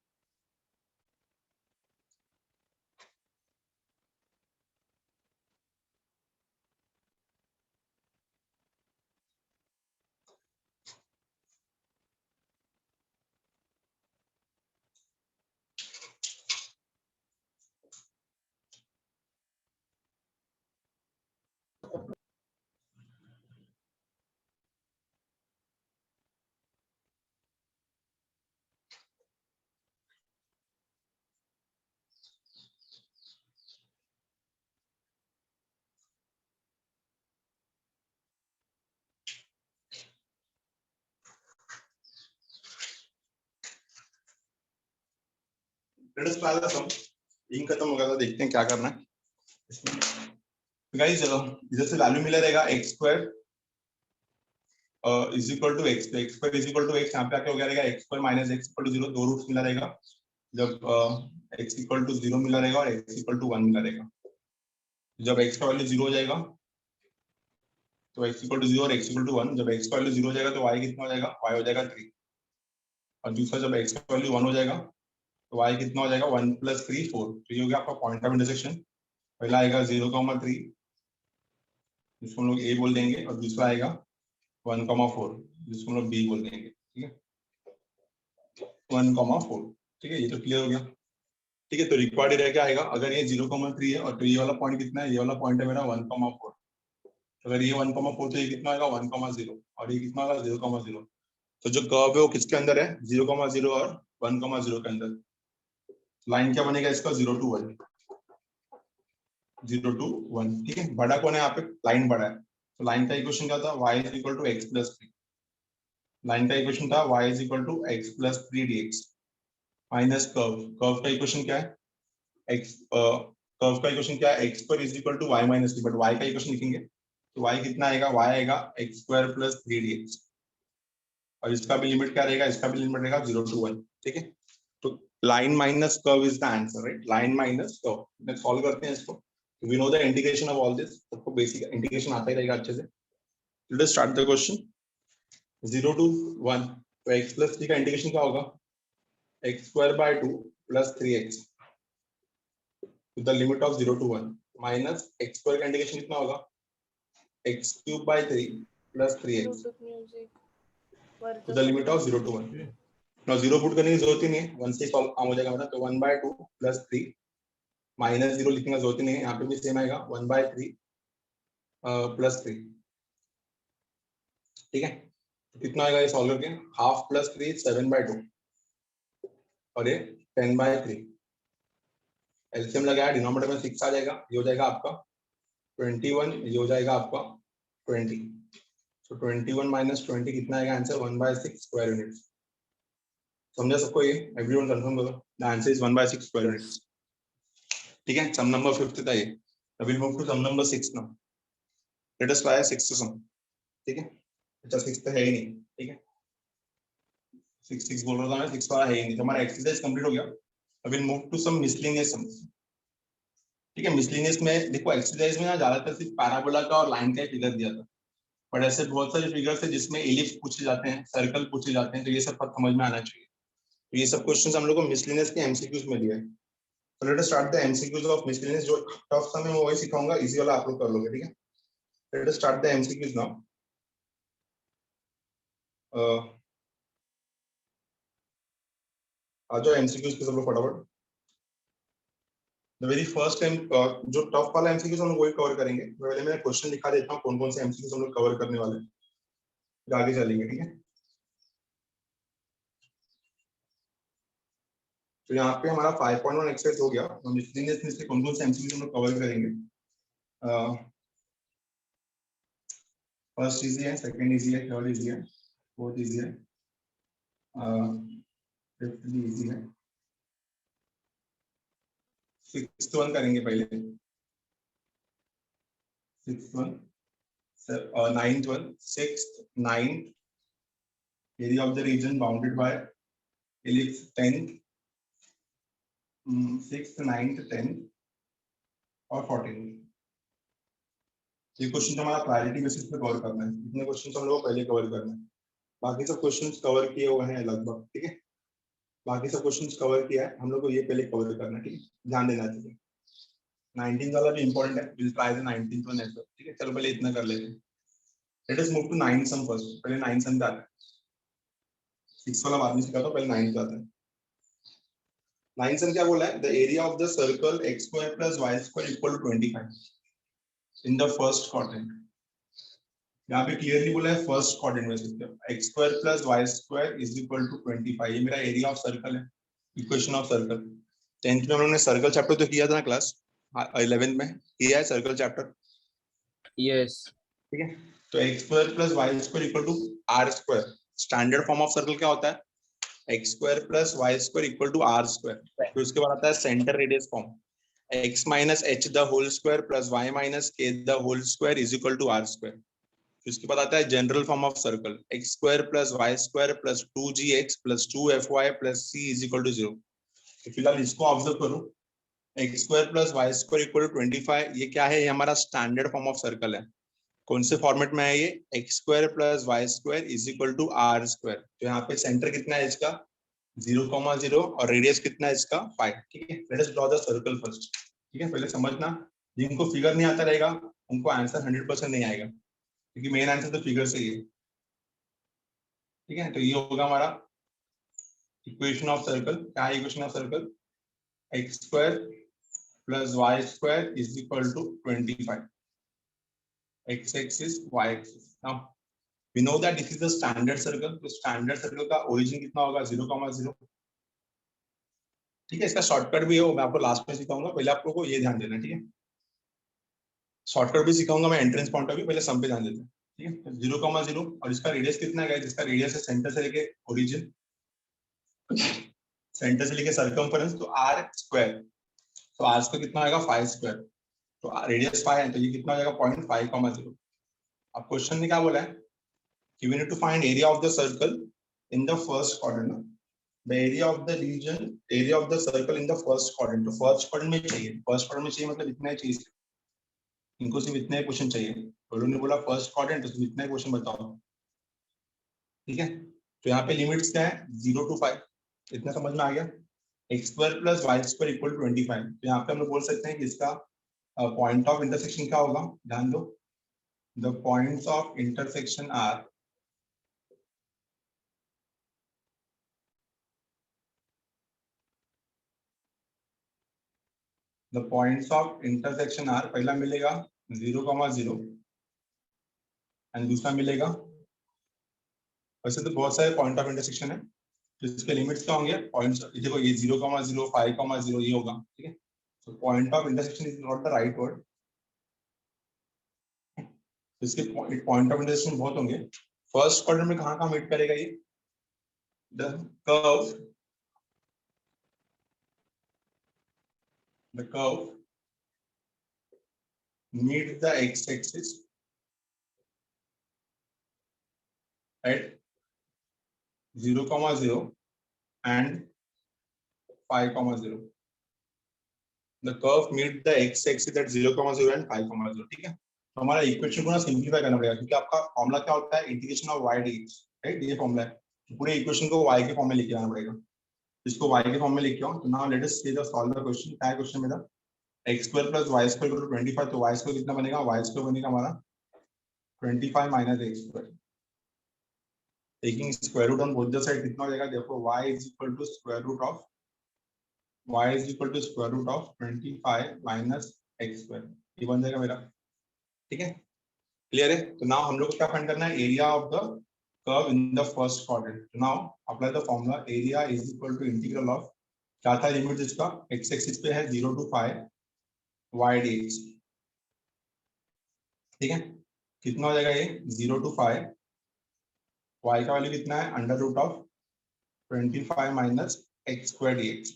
Let us try the sum. Ink खत्म हो गया था, देखते हैं क्या करना है इसमें। गाइस इधर से वैल्यू मिला रहेगा x square is equal to x, तो x square is equal to x, यहाँ पे आके हो गया रहेगा x square minus x equal to 0, दो रूट्स मिला रहेगा। जब x इक्वल टू 0 मिला रहेगा और x इक्वल टू 1 मिला रहेगा, जब x का वैल्यू 0 हो जाएगा तो x इक्वल टू 0 और x इक्वल टू 1, जब x का वैल्यू 0 हो जाएगा तो y कितना हो जाएगा, y हो जाएगा 3। और दूसरा जब x का वैल्यू 1 हो जाएगा तो y कितना हो जाएगा, 1 + 3 4। तो ये हो गया आपका पॉइंट ऑफ इंटरसेक्शन। पहला आएगा 0,3, जिसको हम लोग a बोल देंगे, और दूसरा आएगा 1,4, जिसको हम लोग b बोल देंगे। ठीक है, 1,4। ठीक है, ये तो क्लियर हो गया। ठीक है, तो रिक्वायर्ड एरिया क्या आएगा, अगर ये 0,3 है और तो ये वाला पॉइंट कितना है, ये वाला पॉइंट है मेरा 1,4। अगर ये 1,4 तो ये कितना आएगा 1,0, और ये कितना आएगा 0,0। तो जो कर्व है वो किसके अंदर है, 0,0 और 1,0 के अंदर। लाइन क्या बनेगा इसका, 0 to 1, 0 to 1। ठीक है, बड़ा कौन है यहाँ पे, लाइन बड़ा है, तो लाइन का इक्वेशन क्या था, y = x + 3। लाइन का इक्वेशन था y = x + 3 dx minus curve. Curve का इक्वेशन क्या है, x, कर्व का इक्वेशन क्या है, x square is equal to y minus 3, but y का इक्वेशन लिखेंगे तो y कितना आएगा, y आएगा x स्क्वायर + 3 dx, और इसका भी लिमिट क्या रहेगा, इसका भी लिमिट रहेगा 0 to 1। ठीक है, तो line minus curve is the answer, right, line minus curve. Next solve करते हैं इसको। We know the integration of all this, सबको बेसिक इंटीग्रेशन आता ही रहेगा अच्छे से। Let us start the question. 0 to 1, तो x + 3 का इंटीग्रेशन क्या होगा, x square by 2 + 3x to the limit of 0 to 1 minus x square का इंटीग्रेशन कितना होगा, x³ by 3 + 3x to the limit of 0 to 1। now 0 put करने की जरूरत ही नहीं है, 1 से सॉल्व काम हो जाएगा मेरा। तो 1/2 + 3 माइनस 0 लिखने की जरूरत ही नहीं है, यहाँ पे भी सेम आएगा 1/3 + 3। ठीक है, तो कितना आएगा ये सॉल्व करके, हाफ + 3 7/2 और ये 10/3। एलसीएम लगाया, डिनोमिनेटर में 6 आ जाएगा, ये हो जाएगा आपका 21, ये हो जाएगा आपका 20। तो 21 - 20 कितना आएगा आंसर, 1/6 स्क्वायर यूनिट्स। समझा सबको ये, एवरीवन कंफर्म करो, the answer is 1/6 square units. ठीक है, सम नंबर 5 था ये। अब will move to sum number 6 now. Let us try 6 sum. ठीक है, अच्छा 6 तो है ही नहीं। ठीक है, 6 बोल रहा था मैं, 6 वाला है ही नहीं, तो हमारा एक्सरसाइज कंप्लीट हो गया। अब will move to sum miscellaneous sums. ठीक है, मिसलेनियस में देखो एक्सरसाइज में ना ज्यादातर सिर्फ पैराबोला का और लाइन का ही फिगर दिया था, पर ऐसे बहुत सारे फिगर्स है जिसमें एलिप्स पूछे जाते हैं, सर्कल पूछे जाते हैं, तो ये सब समझ में आना चाहिए। तो ये सब क्वेश्चंस हम लोग को मिसलेनियस के एमसीक्यूज में दिया है। तो late us start the MCQs of miscellaneous. जो टफ सा मैं वही सिखाऊंगा, इजी वाला आप लोग कर लोगे। ठीक है, let us start the MCQs now. आ जाओ एमसीक्यूज पे सब लोग फटाफट। द वेरी फर्स्ट टाइम जो टफ वाला एमसीक्यूज हम लोग वही कवर करेंगे। पहले मैं क्वेश्चन दिखा देता हूँ कौन कौन से एमसीक्यूज हम लोग कवर करने वाले हैं, फिर आगे चलेंगे। ठीक है, तो यहाँ पे हमारा 5.1 एक्सरसाइज हो गया। तो मिसलेनियस में से कौन कौन से एमसीक्यू हम लोग कवर करेंगे? फर्स्ट इजी है, सेकंड इजी है, थर्ड इजी है, फोर्थ इजी है, फिफ्थ भी इजी है, सिक्स्थ वन करेंगे पहले, sixth one, ninth one, sixth, ninth, area of the region bounded bye ellipse, 10th, 6th, 9th, 10th और 14th। ये क्वेश्चन हमारा प्रायोरिटी बेसिस पे कवर करना है। इतने क्वेश्चन हम लोग पहले कवर करना है, बाकी सब क्वेश्चंस कवर किए हुए हैं लगभग, ठीक है। बाकी सब क्वेश्चंस कवर किया है हम लोग को, ये पहले कवर करना है, ठीक है, ध्यान देना चाहिए। 19 वाला भी इंपॉर्टेंट है, will try the 19th one ऐसा, ठीक है। चलो पहले इतना कर लेते हैं। Let us move to 9th sum first. पहले 9th सम पे आते हैं, 6 वाला बाद में सिखाता हूं, पहले 9th पे आते हैं। 9th सम क्या बोला है? The area of the circle x square plus y square equal to 25 in the first quadrant. यहाँ पे क्लियरली बोला है फर्स्ट क्वाड्रेंट में से x square plus y square is equal to 25। ये मेरा एरिया ऑफ सर्कल है, इक्वेशन ऑफ सर्कल। 10th में हम लोगों ने सर्कल चैप्टर तो किया था ना क्लास, 11th में किया है सर्कल चैप्टर, यस ठीक है। तो x square plus y square equal to r square. Standard form of circle क्या होता है? x square plus y square equal to r square. फिर उसके बाद आता है centre radius form, x minus h the whole square plus y minus k the whole square is equal to r square. फिर उसके बाद आता है general form of circle, x square plus y square plus 2gx plus 2fy plus c is equal to 0। तो फिलहाल इसको observe करो, x square plus y square equal to 25। ये क्या है? ये हमारा स्टैंडर्ड फॉर्म ऑफ सर्कल है। कौन से फॉर्मेट में है ये? x square plus y square is equal to r square. तो यहाँ पे सेंटर कितना है इसका? 0,0 और रेडियस कितना है इसका? 5, ठीक है। Let us draw the circle first, ठीक है। पहले समझना, जिनको फिगर नहीं आता रहेगा उनको आंसर 100% नहीं आएगा, क्योंकि मेन आंसर तो फिगर से ही है, ठीक है। तो ये होगा हमारा इक्वेशन ऑफ सर्कल। क्या है equation of circle? x square plus y square is equal to 25, x axis y axis. Now we know that this is the standard circle। तो स्टैंडर्ड सर्कल का ओरिजिन कितना होगा? 0,0, ठीक है। इसका शॉर्टकट भी है, मैं आपको लास्ट में सिखाऊंगा, पहले आप लोगों को ये ध्यान देना, ठीक है। शॉर्टकट भी सिखाऊंगा मैं एंट्रेंस पॉइंट ऑफ व्यू, पहले सम पे ध्यान देते हैं, ठीक है। 0,0 और इसका रेडियस कितना है? इसका रेडियस है सेंटर से लेके ओरिजिन, सेंटर से लेके सर्कमफरेंस, तो r स्क्वायर। तो r स्क्वायर कितना आएगा? 5 स्क्वायर। तो रेडियस 5 है, तो ये कितना हो जाएगा? 0.5,0। अब क्वेश्चन ने क्या बोला है कि we need to find area of the circle in the first quadrant। The area of the region, area of the circle in the first quadrant। तो फर्स्ट क्वाड्रेंट में चाहिए, फर्स्ट क्वाड्रेंट में चाहिए मतलब इतना ही चाहिए, इनको सिर्फ इतना ही क्वेश्चन चाहिए। तो उन्होंने बोला फर्स्ट क्वाड्रेंट, तो इतना ही क्वेश्चन बताओ, ठीक है। तो यहाँ पे लिमिट्स क्या है? 0 to 5, इतना समझ में आ गया। x square plus y square equal to 25। तो यहाँ पे हम लोग बोल सकते हैं कि इसका पॉइंट ऑफ इंटरसेक्शन क्या होगा? ध्यान दो, the points of intersection are the points of intersection are, पहला मिलेगा 0,0 एंड दूसरा मिलेगा, वैसे तो बहुत सारे पॉइंट ऑफ इंटरसेक्शन है, तो इसके लिमिट्स क्या होंगे? पॉइंट्स देखो, ये 0,0, 5,0 ये होगा, ठीक है। तो point of intersection is not the right word, इसके पॉइंट ऑफ इंटरसेक्शन बहुत होंगे। फर्स्ट क्वाड्रेंट में कहाँ मीट करेगा ये? The curve meet the x-axis at 0,0 and 5,0। The curve meet the x-axis at 0,0 and 5,0, ठीक है। तो हमारा इक्वेशन को ना सिंप्लीफाई करना पड़ेगा, क्योंकि आपका फॉर्मूला क्या होता है? Integration of y dx, right. ये फॉर्मूला है, तो पूरे इक्वेशन को y के फॉर्म में लेके आना पड़ेगा। इसको y के फॉर्म में लेके आओ। तो now let us see the solve the question. क्या है क्वेश्चन मेरा? x square plus y square equal to 25। तो y स्क्वायर कितना बनेगा? y स्क्वायर बनेगा हमारा 25 minus x square, taking square root on both the side कितना हो जाएगा? देखो y is equal to square root of 25 minus x square, ये बन जाएगा मेरा, ठीक है। क्लियर है? तो नाउ हम लोग को क्या फाइंड करना है? Area of the curve in the first quadrant. Now apply the formula, area is equal to integral of, क्या था लिमिट इसका, एक्स एक्सिस पे है 0 to 5 y dx, ठीक है। कितना हो जाएगा ये 0 to 5, y का वैल्यू कितना है under root of 25 minus x square dx।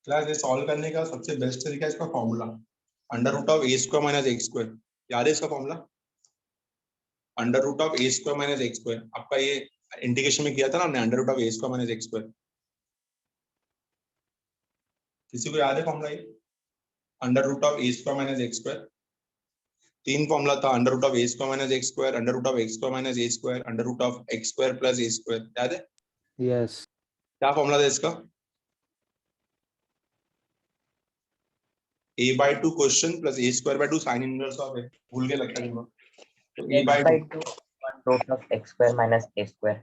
Class ये सॉल्व करने का सबसे बेस्ट तरीका है इसका formula, under root of a square minus x square. याद है इसका formula, under root of a square minus x square. आपका ये इंटीग्रेशन में किया था ना हमने, under root of a square minus x square. किसी को याद है फॉर्मूला ये, under root of a square minus x square. तीन फॉर्मूला था, under root of a square minus x square, under root of x square minus a square, under root of x square plus a square. याद है? Yes. क्या formula था इसका? a by 2 question plus a square by 2 sine inverse of है। भूल के लगता है तुम लोग। तो a x by by 2 2 1 root of x square minus a square,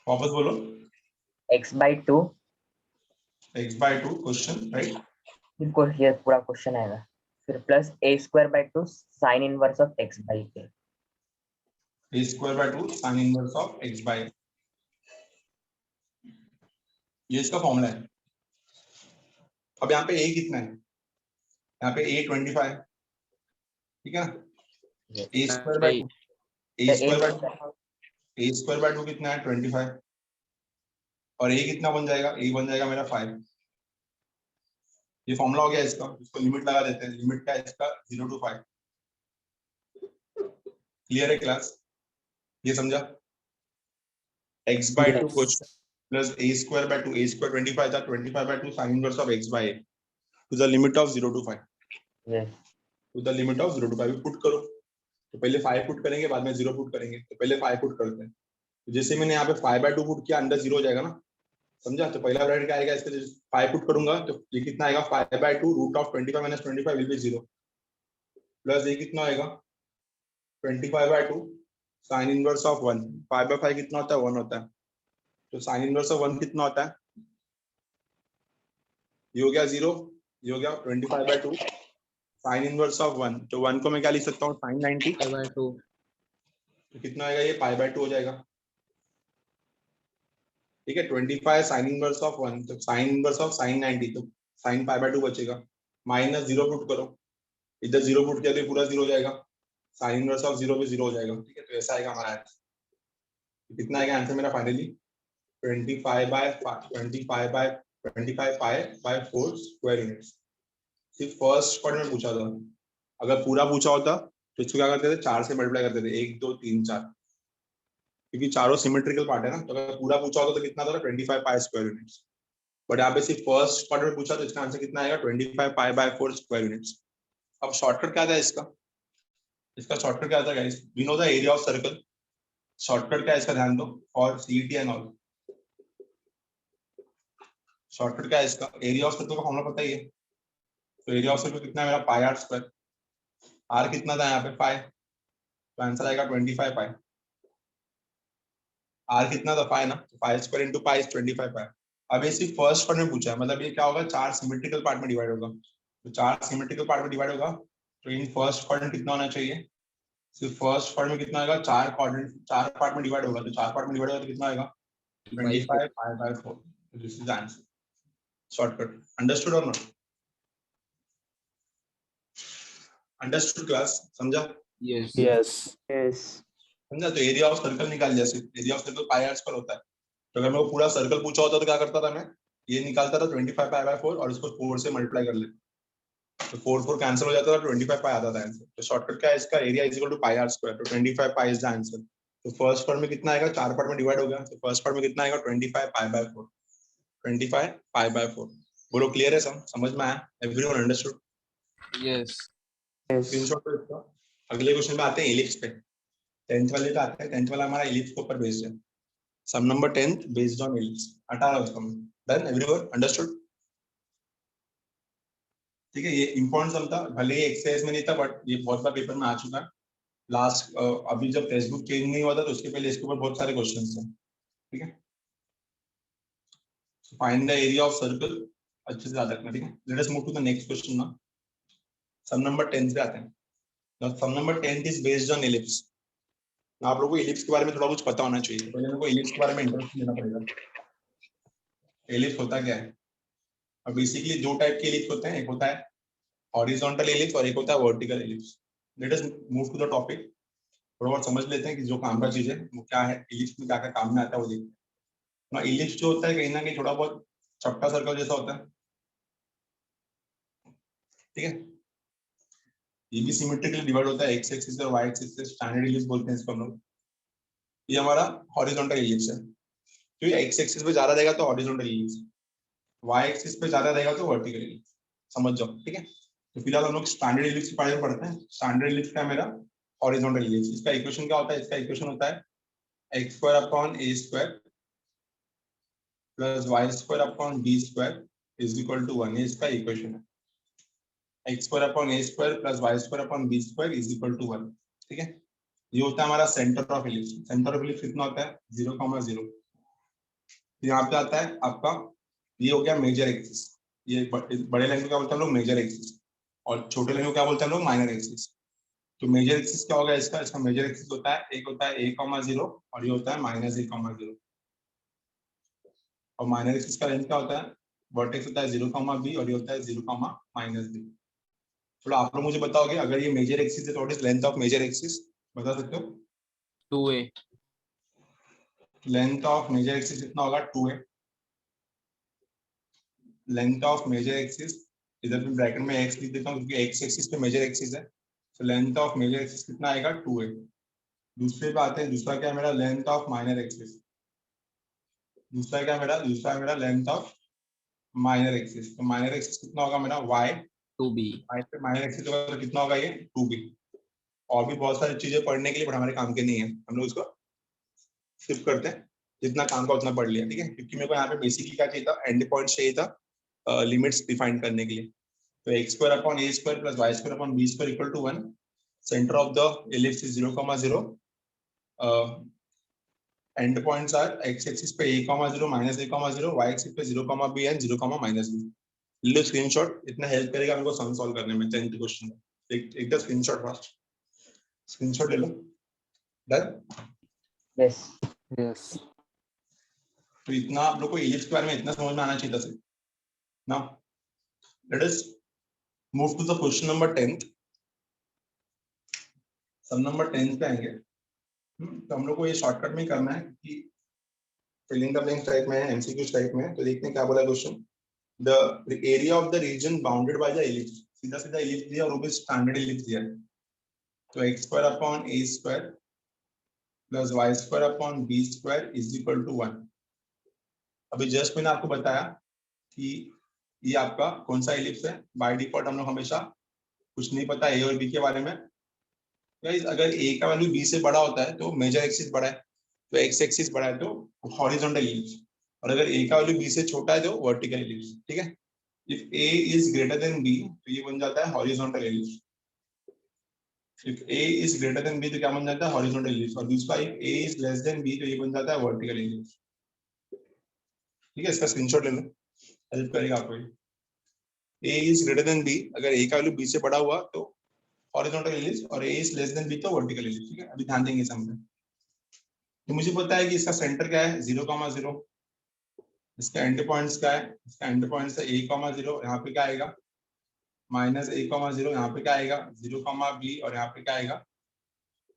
वापस बोलो, x by 2 x by 2 question right, फिर ये पूरा क्वेश्चन आएगा, फिर plus a square by 2 sin inverse of x by a, a square by 2 sine inverse of x by, ये इसका formula है। अब यहाँ पे a कितना है, यहाँ पे a 25, ठीक है ना, a square by 2, a square by 2, a square by 2 कितना है 25, और a कितना बन जाएगा, a बन जाएगा मेरा 5। ये फॉर्मूला हो गया इसका, इसको लिमिट लगा देते हैं। लिमिट क्या है इसका 0 to 5। क्लियर है क्लास? ये समझा? x by 2 question plus a square by 2, a square 25 था, 25 by 2 sin inverse of x by a to the limit of 0 to 5, yes, to the limit of 0 to 5 put करो। तो पहले 5 put करेंगे, बाद में 0 पुट करेंगे। तो पहले 5 पुट करते हैं। तो जैसे मैंने यहाँ पे 5 by 2 पुट किया, अंदर 0 हो जाएगा ना, समझा? तो पहला ब्रैकेट क्या आएगा इसका, 5 पुट करूंगा तो ये कितना आएगा 5 by 2 root of 25 minus 25 will be 0, plus ये कितना आएगा 25 by 2 sine inverse of 1, 5 by 5 कितना होता है 1 होता है, तो साइन इनवर्स ऑफ 1 कितना होता है, ये हो गया 0, ये हो गया 25 by 2 साइन इनवर्स ऑफ 1, तो 1 को मैं क्या लिख सकता हूँ साइन 90, बाय 2 तो कितना आएगा ये पाई बाय 2 हो जाएगा, ठीक है। 25 साइन इनवर्स ऑफ 1, तो साइन इनवर्स ऑफ साइन 90, तो साइन पाई बाय 2 बचेगा, माइनस 0 पुट करो, इधर 0 पुट किया तो पूरा 0 हो जाएगा, साइन इनवर्स ऑफ 0 भी 0 हो जाएगा, ठीक है। तो ऐसा आएगा हमारा आंसर। कितना आएगा आंसर मेरा finally 25 pi by 4 square units. सिर्फ फर्स्ट पार्ट में पूछा था, अगर पूरा पूछा होता तो इसको क्या करते थे 4 से मल्टीप्लाई करते थे, 1 2 3 4, क्योंकि चारों सिमेट्रिकल पार्ट है ना। तो अगर पूरा पूछा होता तो कितना था 25 पाई स्क्वायर यूनिट्स, बट यहाँ पे सिर्फ फर्स्ट पार्ट में पूछा तो इसका आंसर कितना आएगा 25 पाई बाय 4 स्क्वायर यूनिट्स। अब शॉर्टकट क्या था इसका, इसका शॉर्टकट क्या था guys, we know the area of circle. Shortcut क्या है इसका ध्यान दो, और सीईटी एंड ऑल। शॉर्टकट क्या है इसका, एरिया ऑफ सर्कल का फॉर्मूला पता ही है। तो एरिया ऑफ सर्कल कितना है मेरा पाई आर स्क्वायर, आर कितना था यहाँ पे 5, तो आंसर आएगा 25 पाई। आर कितना था 5 ना, तो 5 स्क्वायर इंटू पाई 25 पाई। अब ये सिर्फ फर्स्ट पार्ट में पूछा है, मतलब ये क्या होगा 4 सिमेट्रिकल पार्ट में डिवाइड होगा, तो 4 सिमेट्रिकल पार्ट में डिवाइड होगा, तो इन फर्स्ट क्वाड्रेंट कितना होना चाहिए, सिर्फ फर्स्ट पार्ट में कितना आएगा 4 क्वाड्रेंट 4 पार्ट में डिवाइड होगा, तो 4 पार्ट में डिवाइड होगा तो कितना आएगा 25 pi by 4। This is the answer. Shortcut understood और नॉट अंडरस्टूड क्लास, समझा? यस यस yes, समझा? तो एरिया ऑफ सर्कल निकाल, जैसे area of circle pi r square होता है, तो अगर मेरे को पूरा सर्कल पूछा होता तो क्या करता था मैं, ये निकालता था 25 पाई बाय 4 और इसको 4 से मल्टीप्लाई कर लेता, तो 4 4 कैंसिल हो जाता था, 25 पाई आता था आंसर। तो शॉर्टकट क्या है इसका, area is equal to pi r square, तो 25 पाई इज द आंसर। तो फर्स्ट पार्ट में कितना आएगा 4 पार्ट में डिवाइड हो गया, तो फर्स्ट पार्ट में कितना आएगा 25 पाई बाय 4, 25 पाई बाय 4। बोलो क्लियर है, समझ में आया? Everyone understood? Yes yes, screenshot लो इसका। अगले क्वेश्चन पे आते हैं, एलिप्स पे। 10th वाले पे आते हैं, 10th वाला हमारा एलिप्स के ऊपर बेस्ड है। Sum number 10 based on ellipse. 18 उसका डन, एवरीवन अंडरस्टूड? ठीक है, ये इंपॉर्टेंट सम था, भले ही एक्सरसाइज में नहीं था बट ये बहुत बार पेपर में आ चुका है। लास्ट अभी जब टेक्स्ट बुक चेंज नहीं हुआ था तो उसके पहले इसके ऊपर बहुत सारे क्वेश्चंस थे, ठीक है। Find the area of circle, अच्छे से याद रखना, ठीक है। Let us move to the next question now. Sum number 10 पे आते हैं। Now sum number 10 is based on ellipse. आप लोगों को एलिप्स के बारे में थोड़ा कुछ पता होना चाहिए, पहले मेरे को एलिप्स के बारे में इंट्रोडक्शन देना पड़ेगा। एलिप्स होता क्या है? अब बेसिकली दो टाइप के एलिप्स होते हैं, एक होता है हॉरिजॉन्टल एलिप्स और एक होता है vertical ellipse. Let us move to the topic, थोड़ा बहुत समझ लेते हैं कि जो काम का चीज है वो क्या है, एलिप्स में क्या क्या काम में आता है वो देखते हैं। एलिप्स जो होता है कहीं ना कहीं थोड़ा बहुत चपटा सर्कल जैसा होता है, ठीक है। ये भी सिमेट्रिकली डिवाइड होता है, एक्स एक्सिस और वाई एक्सिस से, स्टैंडर्ड एलिप्स बोलते हैं इसको हम लोग। ये हमारा हॉरिजॉन्टल एलिप्स है, तो ये एक्स एक्सिस पे ज्यादा रहेगा तो हॉरिजॉन्टल एलिप्स, वाई एक्सिस पे ज्यादा रहेगा तो वर्टिकल एलिप्स, समझ जाओ, ठीक है। तो फिलहाल हम लोग स्टैंडर्ड एलिप्स के बारे में पढ़ते हैं। स्टैंडर्ड एलिप्स का मेरा हॉरिजॉन्टल एलिप्स, इसका इक्वेशन क्या होता है? इसका इक्वेशन होता है x square upon a square plus y square upon b square is equal to 1। ये इसका इक्वेशन है, x square upon a square plus y square upon b square is equal to 1, ठीक है। ये होता है हमारा centre of ellipse. Centre of ellipse कितना होता है? 0,0। यहाँ पे आता है आपका, ये हो गया मेजर एक्सिस, ये बड़े लाइन को क्या बोलते हैं हम लोग? Major axis. और छोटे लाइन को क्या बोलते हैं हम लोग? Minor axis. तो मेजर एक्सिस क्या होगा इसका? इसका मेजर एक्सिस होता है, एक होता है a,0 और ये होता है -a,0। और माइनर एक्सिस का लेंथ क्या होता है? वर्टेक्स होता है 0,b और ये होता है 0,-b। चलो आप लोग मुझे बताओगे, अगर ये मेजर एक्सिस है तो what is length of major axis? बता सकते हो? 2a। Length of major axis कितना होगा? 2a। Length of major axis, इधर मैं ब्रैकेट में x लिख देता हूँ क्योंकि x एक्सिस पे मेजर एक्सिस है। तो लेंथ ऑफ मेजर एक्सिस कितना आएगा? 2a। दूसरे पे आते हैं, दूसरा क्या है मेरा? Length of minor axis. दूसरा क्या है मेरा? दूसरा है मेरा लेंथ ऑफ माइनर एक्सिस। तो माइनर एक्सिस कितना होगा मेरा? y। 2b। y पे माइनर एक्सिस होगा तो कितना होगा? ये 2b। और भी बहुत सारी चीजें पढ़ने के लिए, बट हमारे काम के नहीं है, हम लोग इसको स्किप करते हैं। जितना काम का उतना पढ़ लिया, ठीक है, क्योंकि मेरे को यहाँ पे बेसिकली क्या चाहिए था? एंड पॉइंट चाहिए था लिमिट्स डिफाइन करने के लिए। तो x square upon a square plus y square upon b square equal to 1। Centre of the ellipse is 0,0। And points are x axis पे a,0 -a,0, y एक्सिस पे 0,b and 0,-b। ले लो screenshot, इतना help करेगा मेरे को sum solve करने में 10th question में। एक द स्क्रीनशॉट फास्ट, स्क्रीनशॉट ले लो। डन? यस। यस। तो इतना आप लोग को एलिप्स के बारे में इतना समझ में आना चाहिए था सिर्फ। Now let us move to the question number 10th। Sum number 10 पे आएंगे। तो हम लोग को ये शॉर्टकट में करना है कि फिलिंग द ब्लैंक्स टाइप में है, एमसीक्यू टाइप में है। तो देखते हैं क्या बोला question. The area of the region bounded by the ellipse, सीधा सीधा एलिप्स दिया और वो भी स्टैंडर्ड एलिप्स दिया है। तो x square upon a square plus y square upon b square is equal to 1। अभी जस्ट मैंने आपको बताया कि ये आपका कौन सा एलिप्स है। बाय डिफॉल्ट हम लोग हमेशा कुछ नहीं पता ए और बी के बारे में। गाइस अगर ए का वैल्यू बी से बड़ा होता है तो मेजर एक्सिस बड़ा है, तो एक्स एक्सिस बड़ा है तो हॉरिजॉन्टल एलिप्स। और अगर ए का वैल्यू बी से छोटा है तो वर्टिकल एलिप्स, ठीक है। If a is greater than b तो ये बन जाता है horizontal ellipse. If a is greater than b तो क्या बन जाता है? Horizontal ellipse. और दूसरा if a is less than b तो ये बन जाता है वर्टिकल एलिप्स, ठीक है। इसका स्क्रीनशॉट ले लो, हेल्प करेगा आपको। ए इज ग्रेटर देन बी, अगर ए का वैल्यू बी से बड़ा हुआ तो हॉरिजॉन्टल एलिप्स, और ए इज लेस देन बी तो वर्टिकल एलिप्स, ठीक है। अभी ध्यान देंगे समझे। तो मुझे पता है कि इसका सेंटर क्या है? 0,0। इसका एंड पॉइंट्स क्या है? इसका एंड पॉइंट्स है a,0। यहाँ पे क्या आएगा? -a,0। यहाँ पे क्या आएगा? 0,b और यहाँ पे क्या आएगा?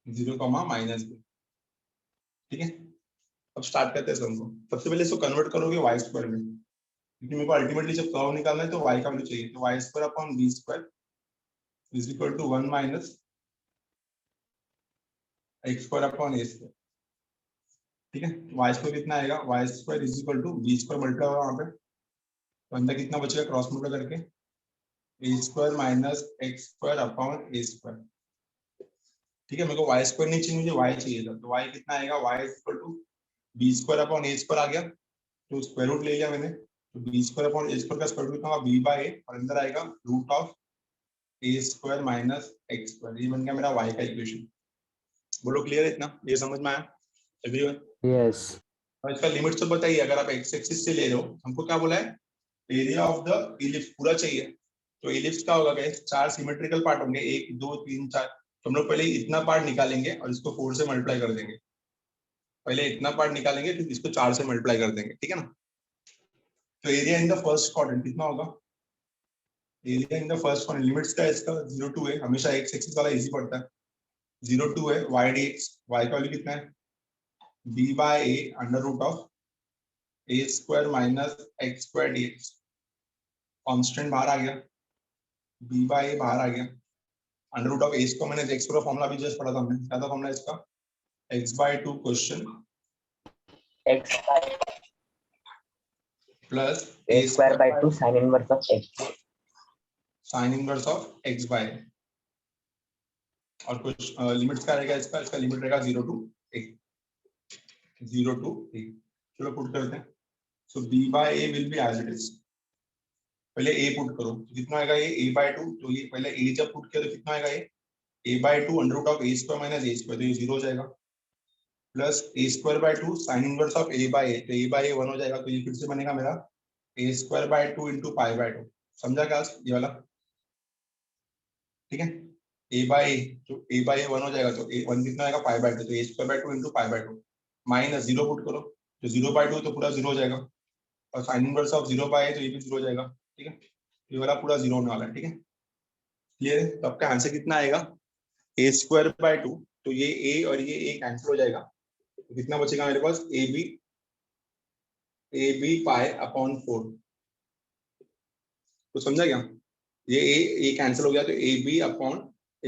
0,-b, ठीक है। अब स्टार्ट करते हैं सम को। सबसे पहले इसको कन्वर्ट करोगे वाई स्क्वायर में, क्योंकि मेरे को अल्टीमेटली जब कर्व निकालना है तो वाई का वैल्यू चाहिए। तो y square upon b square is equal to 1 minus x square upon a square, ठीक है। वाई स्क्वायर कितना आएगा? Y square is equal to b square multiply होगा वहाँ पे, तो अंदर कितना बचेगा? क्रॉस मल्टीप्लाई करके a square minus x square upon a square, ठीक है। मेरे को वाई स्क्वायर नहीं चाहिए, मुझे वाई चाहिए था। तो वाई कितना आएगा? Y is equal to b square upon a square आ गया, तो स्क्वायर रूट ले लिया मैंने। तो b square upon a square का स्क्वायर रूट कितना होगा? बी बाय ए, और अंदर आएगा root of a square minus x square. ये बन गया मेरा वाई का इक्वेशन। बोलो क्लियर है इतना? ये समझ में आया एवरीवन? यस। और इसका लिमिट तो बताइए। अगर आप एक्स एक्सिस से ले रहे हो, हमको क्या बोला है? एरिया ऑफ द इलिप्स पूरा चाहिए। तो इलिप्स क्या होगा गाइस? 4 सिमेट्रिकल पार्ट होंगे, 1 2 3 4। तो हम लोग पहले इतना पार्ट निकालेंगे और इसको 4 से मल्टीप्लाई कर देंगे। पहले इतना पार्ट निकालेंगे फिर इसको 4 से मल्टीप्लाई कर देंगे, ठीक है ना। तो area in the first quadrant कितना होगा? Area in the first quadrant limits का इसका 0 टू है, हमेशा एक्स एक्सिस वाला इजी पड़ता है। 0 टू है y dx, y का वैल्यू कितना है? b by a under root of a square minus x square dx। Constant बाहर आ गया, b बाय a बाहर आ गया, under root of a square minus x का फॉर्मूला भी जस्ट पढ़ा था हमने, क्या था फॉर्मूला इसका? x by 2 question x by plus a square by 2 sin inverse of x। Sine inverse of x by, और कुछ लिमिट्स का रहेगा इसका, इसका लिमिट रहेगा 0 टू a, 0 टू a। चलो पुट करते हैं। So b by a will be as it is, पहले a पुट करो, कितना आएगा ये a बाय 2, तो ये पहले a जब पुट किया तो कितना आएगा ये a by 2 under root of a square minus a square, तो ये 0 हो जाएगा, plus a square by 2 sine inverse of a by a, तो a बाय a 1 हो जाएगा, तो ये फिर से बनेगा मेरा a square by 2 into pi by 2। समझा क्या ये वाला? ठीक है, a बाय a, तो a बाय a 1 हो जाएगा, तो a 1 कितना आएगा पाई बाय 2, तो a square by 2 into pi by 2 minus 0 put करो, तो 0 बाय 2 तो पूरा 0 हो जाएगा, और sine inverse of 0 by a तो ये भी 0 हो जाएगा। ठीक है, ये वाला पूरा 0 होने वाला है। ठीक है, क्लियर है? तो आपका आंसर कितना आएगा? a स्क्वायर बाय 2, तो ये a और ये a कैंसिल हो जाएगा, तो कितना बचेगा मेरे पास? ए बी पाई अपॉन 4। तो समझा क्या? ये ए कैंसिल हो गया, तो ए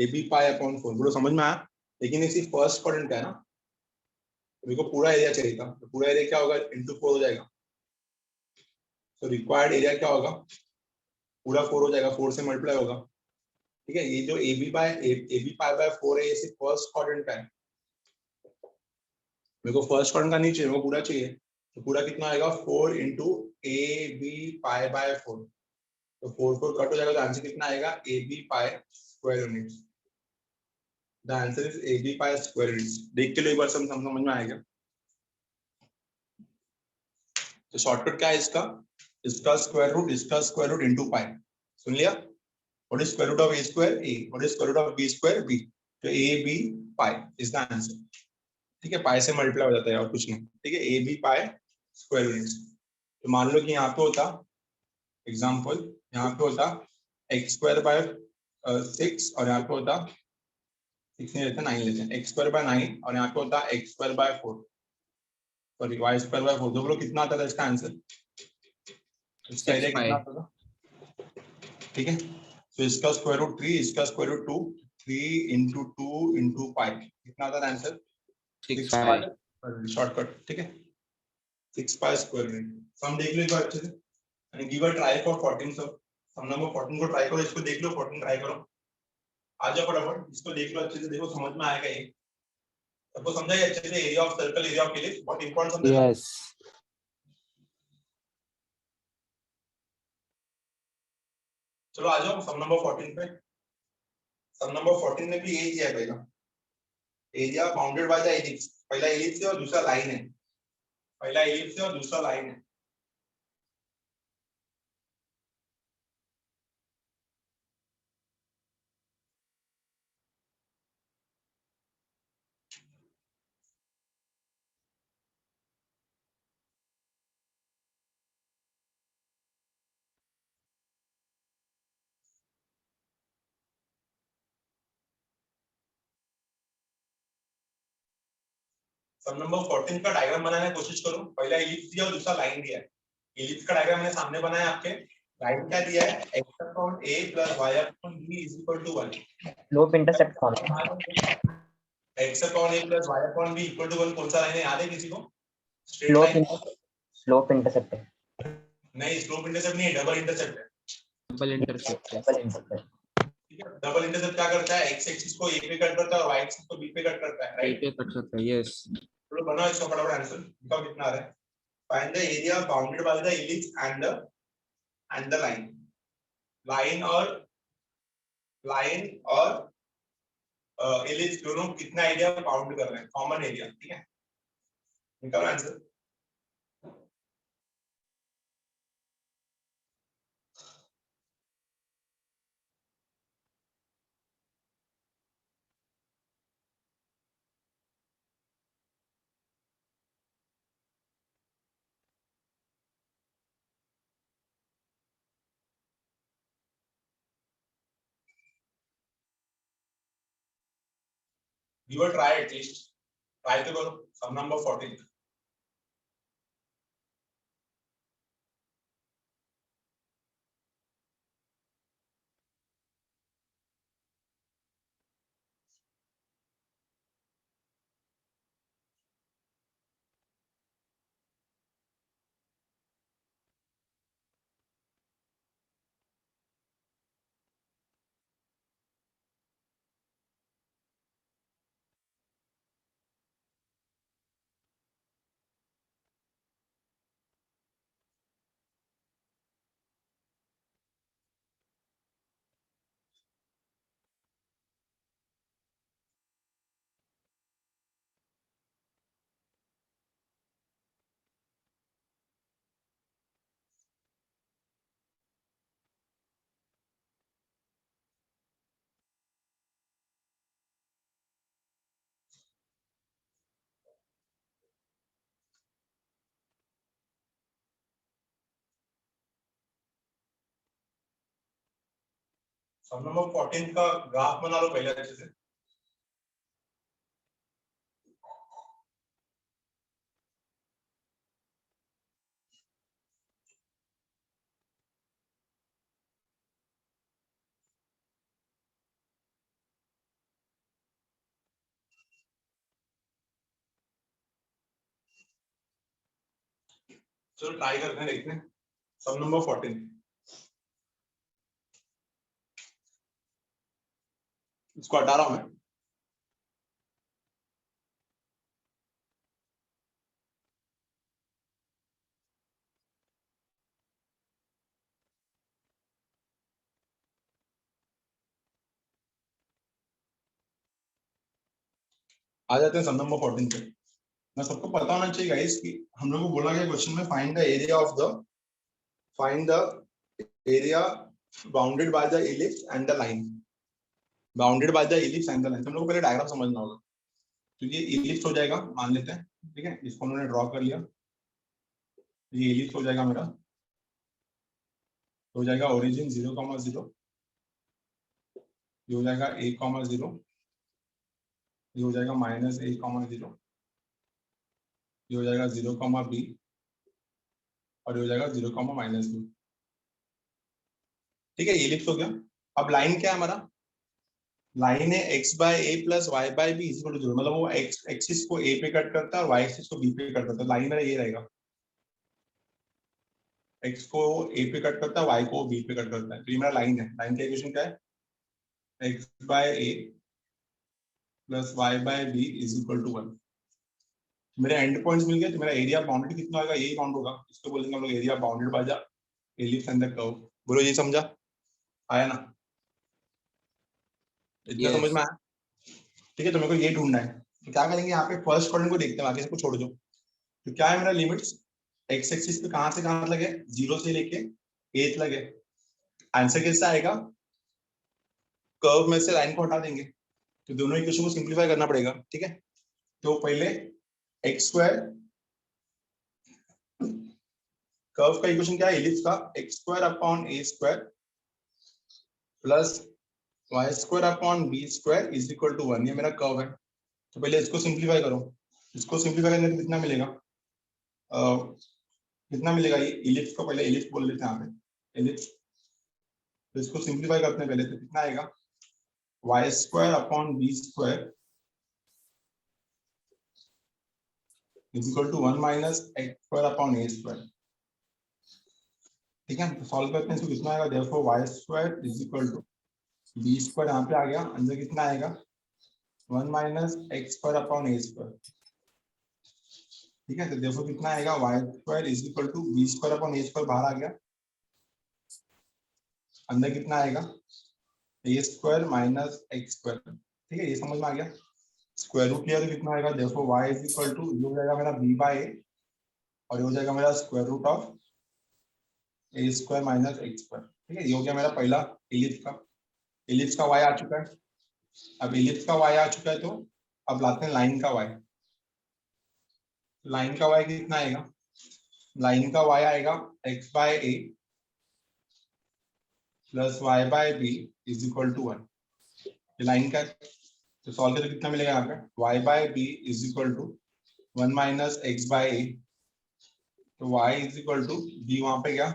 बी पाई अपॉन 4 बोलो, समझ में आया? लेकिन इसी फर्स्ट क्वाड्रेंट का है ना, तो मेरे को पूरा एरिया चाहिए था, तो पूरा एरिया क्या होगा? इंटू 4 हो जाएगा, तो रिक्वायर्ड एरिया क्या होगा? पूरा 4 हो जाएगा, 4 से मल्टीप्लाई होगा। ठीक है, ये जो ए बी पाई बाय 4 है, ये सिर्फ फर्स्ट क्वाड्रेंट का है, मेरे को फर्स्ट क्वाड्रेंट का नहीं चाहिए, मेरे को पूरा चाहिए। तो पूरा कितना आएगा? 4 into a b pi by 4, तो 4 4 कट हो जाएगा, तो आंसर कितना आएगा? A b pi square units. The answer is a b pi square units. देख के लो एक बार, समझ में आएगा? तो शॉर्टकट क्या है इसका? इसका स्क्वायर रूट इनटू पाई। सुन लिया? What is square root of a square? a, what is square root of b square? b। तो a b पाई इज द आंसर। ठीक है, पाई से मल्टीप्लाई हो जाता है और कुछ नहीं। ठीक है, a b pi square units. तो मान लो कि यहाँ पे होता एग्जाम्पल, यहाँ पे होता एक्स स्क्वायर बाय 6, और यहाँ पे होता 6 नहीं लेते 9 लेते हैं, एक्स स्क्वायर बाय 9, और यहाँ पे होता x square by 4, sorry y square by 4। तो बोलो कितना आता था इसका आंसर? इसका 6 एरिया कितना पाई आता था? ठीक है, तो इसका स्क्वायर रूट 3, इसका square root 2, 3 into 2 into pi, कितना आता था आंसर? 6 6 पाई। पाई। शॉर्टकट। ठीक है, 6 पाई स्क्वायर यूनिट। सम देख लो एक बार अच्छे से, and give a try for 14 sum. Sum number 14 को ट्राई करो, इसको देख लो, 14 ट्राई करो, आ जाओ फटाफट, इसको देख लो अच्छे से, देखो समझ में आएगा ये। सबको समझा ये अच्छे से? Area of circle, area of ellipse, बहुत इंपॉर्टेंट समझना। यस। चलो आ जाओ सम नंबर 14 पे। सम नंबर 14 में भी यही है पहला, area bounded by the ellipse. पहला एलिप्स है और दूसरा लाइन है, पहला एलिप्स है और दूसरा लाइन है। सम नंबर 14 का डायग्राम बनाने की कोशिश करो। पहला एलिप्स दिया और दूसरा लाइन दिया है। एलिप्स का डायग्राम मैंने सामने बनाया आपके, लाइन क्या दिया है? x upon a plus y upon b is equal to 1। Slope intercept formula. x upon a plus y upon b equal to 1 कौन सा लाइन है, याद है किसी को? Straight slope line. Slope intercept है। नहीं, स्लोप इंटरसेप्ट नहीं है, डबल इंटरसेप्ट है। डबल इंटरसेप्ट है। Double intercept. ठीक है, डबल इंटरसेप्ट क्या करता है? x एक्सिस को a पे कट करता है और y एक्सिस को b पे कट करता है, ए राइट? पे कट सकता है। यस। चलो बनाओ इसका फटाफट आंसर, बताओ कितना आ रहा है। Find the area bounded by the ellipse and the line. Line और एलिप्स दोनों कितना एरिया बाउंड कर रहे हैं? Common area. ठीक है, निकालो answer. You will try at least. Try to करो. Sum number 14. Sum number 14 का ग्राफ बना लो पहले अच्छे से. चलो ट्राई करते हैं, देखते हैं. Sum number 14. इसको हटा रहा हूं मैं. आ जाते हैं सम नंबर 14 पे. ना सबको पता होना चाहिए गाइस कि हम लोग को बोला गया क्वेश्चन में find the area bounded by the ellipse and the line. Bounded by the ellipse and the line. हम लोग को पहले डायग्राम समझना होगा. तो ये इलिप्स हो जाएगा, मान लेते हैं. ठीक है, इसको हमने ड्रॉ कर लिया. ये इलिप्स हो जाएगा मेरा. हो जाएगा ओरिजिन 0,0. ये हो जाएगा a,0. ये हो जाएगा -a,0. ये हो जाएगा 0,b और ये हो जाएगा 0,-b. ठीक है, इलिप्स हो गया. अब लाइन क्या है हमारा? लाइन है x/a + y/b = 0. मतलब वो x एक्सिस को a पे कट करता है और y एक्सिस को b पे कट करता है. लाइन मेरा ये रहेगा, x को a पे कट करता है, y को b पे कट करता है. तो ये मेरा लाइन है. लाइन का इक्वेशन क्या है? x/a + y/b = 1. मेरे एंड पॉइंट्स मिल गए. तो मेरा एरिया बाउंडेड कितना होगा? यही काउंट होगा. इसको बोलेंगे हम लोग area bounded by the ellipse and the curve. बोलो, ये समझा? आया ना? इतना Yes. समझ में आया? ठीक है, तो मेरे को ये ढूंढना है. तो क्या करेंगे, यहाँ पे फर्स्ट क्वाड्रेंट को देखते हैं, बाकी सबको छोड़ दो. तो क्या है मेरा लिमिट्स? एक्स एक्सिस पे कहां से कहां लगे? 0 से लेके a तक लगे. आंसर कैसे आएगा? कर्व में से लाइन को हटा देंगे. तो दोनों इक्वेशन को सिंपलीफाई करना पड़ेगा. ठीक है, तो पहले x², कर्व का इक्वेशन क्या है इलिप्स का? x² + y² = 1. ये मेरा कर्व है. तो पहले इसको सिंपलीफाई करो. इसको सिंपलीफाई करने में कितना मिलेगा? कितना मिलेगा? ये इलिप्स को पहले इलिप्स बोल लेते हैं यहाँ पे, इलिप्स. तो इसको सिंपलीफाई करते हैं पहले. तो कितना आएगा? y² / b² = 1 - x² / a². ठीक है, तो सॉल्व करते हैं. इसको कितना आएगा? देयरफॉर y² = b² यहाँ पे आ गया. अंदर कितना आएगा? 1 - x² / a². ठीक है, तो देखो कितना आएगा? y² = b² / a² बाहर आ गया. अंदर कितना आएगा? a² - x². ठीक है, ये समझ में आ गया. स्क्वायर रूट लिया तो कितना आएगा? देखो y = ये हो जाएगा मेरा b/a और ये हो जाएगा मेरा square root of a² - x². ठीक है, ये हो गया मेरा पहला इलिप्स का. इलिप्स का y आ चुका है. अब इलिप्स का y आ चुका है, तो अब लाते हैं लाइन का y. लाइन का y कितना आएगा? लाइन का y आएगा x/a + y/b = 1. ये लाइन का. तो सॉल्व करके कितना मिलेगा यहाँ पे y by b is equal to 1 minus x by a. तो y is equal to b, वहां पे क्या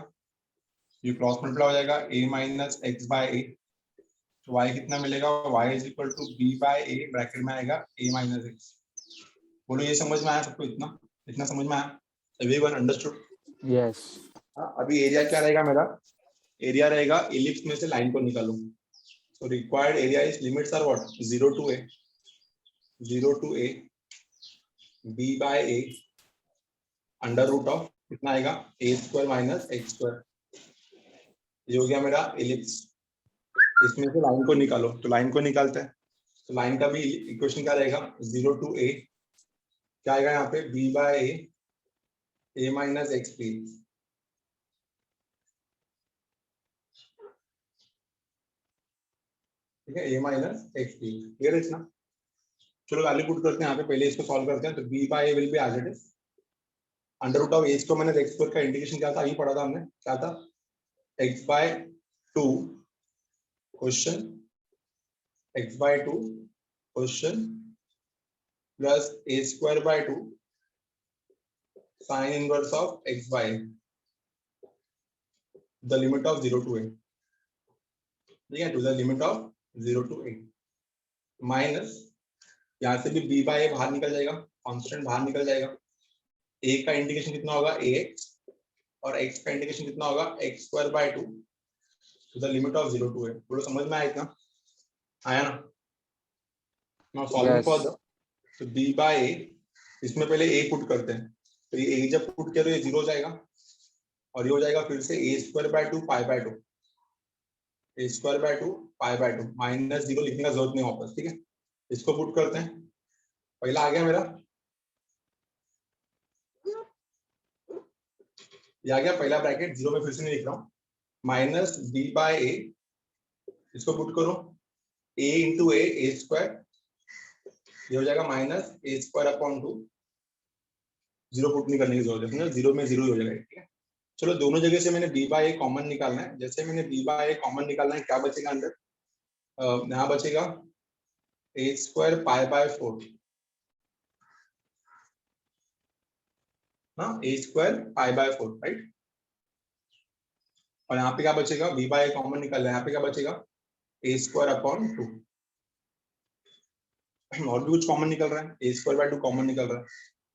ये क्रॉस मल्टीप्लाई हो जाएगा a minus x by a. तो y कितना मिलेगा, y is equal to b by a, bracket में आएगा a माइनस एक्स। बोलो ये समझ में आया सबको? इतना इतना समझ में आया? Everyone understood? यस। अभी एरिया क्या रहेगा मेरा? एरिया रहेगा इलिप्स में से लाइन को निकालो। So required area is limits are what? 0 to a, 0 to a, b by a, under root of कितना आएगा a square minus x square. ये हो गया मेरा इलिप्स। इसमें से लाइन को निकालो, तो लाइन को निकालते हैं। तो लाइन का भी इक्वेशन क्या रहेगा? 0 to a, क्या आएगा यहाँ पे b by a minus x b. ठीक है, a minus x b, clear है इतना? चलो वैल्यू पुट करते हैं यहाँ पे, पहले इसको सॉल्व करते हैं। तो b by a will be as it is under root of a square minus x square का इंटीग्रेशन क्या था, अभी पढ़ा था हमने, क्या था? x by 2 question, x by 2 question plus a square by 2 sine inverse of x by the limit of 0 to a। ठीक है, to the limit of 0 to a minus यहाँ से भी b by a बाहर निकल जाएगा, कांस्टेंट बाहर निकल जाएगा। a का इंटीग्रेशन कितना होगा ax, और x का इंटीग्रेशन कितना होगा x square by 2 to the limit of 0 to a। बोलो समझ में आया इतना? आया ना? नाउ सॉल्विंग फॉर द, तो b by a, इसमें पहले a पुट करते हैं। तो ये a जब पुट किया तो ये 0 हो जाएगा, और ये हो जाएगा फिर से a square by 2 pi by 2, a square by 2 pi by 2, minus 0 लिखने का जरूरत नहीं वापस। ठीक है, इसको पुट करते हैं। पहला आ गया मेरा, ये आ गया पहला ब्रैकेट, 0 में फिर से नहीं लिख रहा हूँ, माइनस b बाय a, इसको पुट करो a इंटू a स्क्वायर, ये हो जाएगा minus a square upon 2, 0 put नहीं करने की जरूरत है, 0 में 0 ही हो जाएगा। ठीक है, चलो दोनों जगह से मैंने b बाय a कॉमन निकालना है। जैसे मैंने b बाय a कॉमन निकालना है, क्या बचेगा अंदर? यहाँ बचेगा a स्क्वायर पाई बाय 4, हाँ a square pi by 4, right. और यहाँ पे क्या बचेगा? b बाय a कॉमन निकाल रहा है, यहाँ पे क्या बचेगा? a स्क्वायर अपॉन 2, और भी कुछ कॉमन निकल रहा है, a स्क्वायर बाय 2 कॉमन निकल रहा है।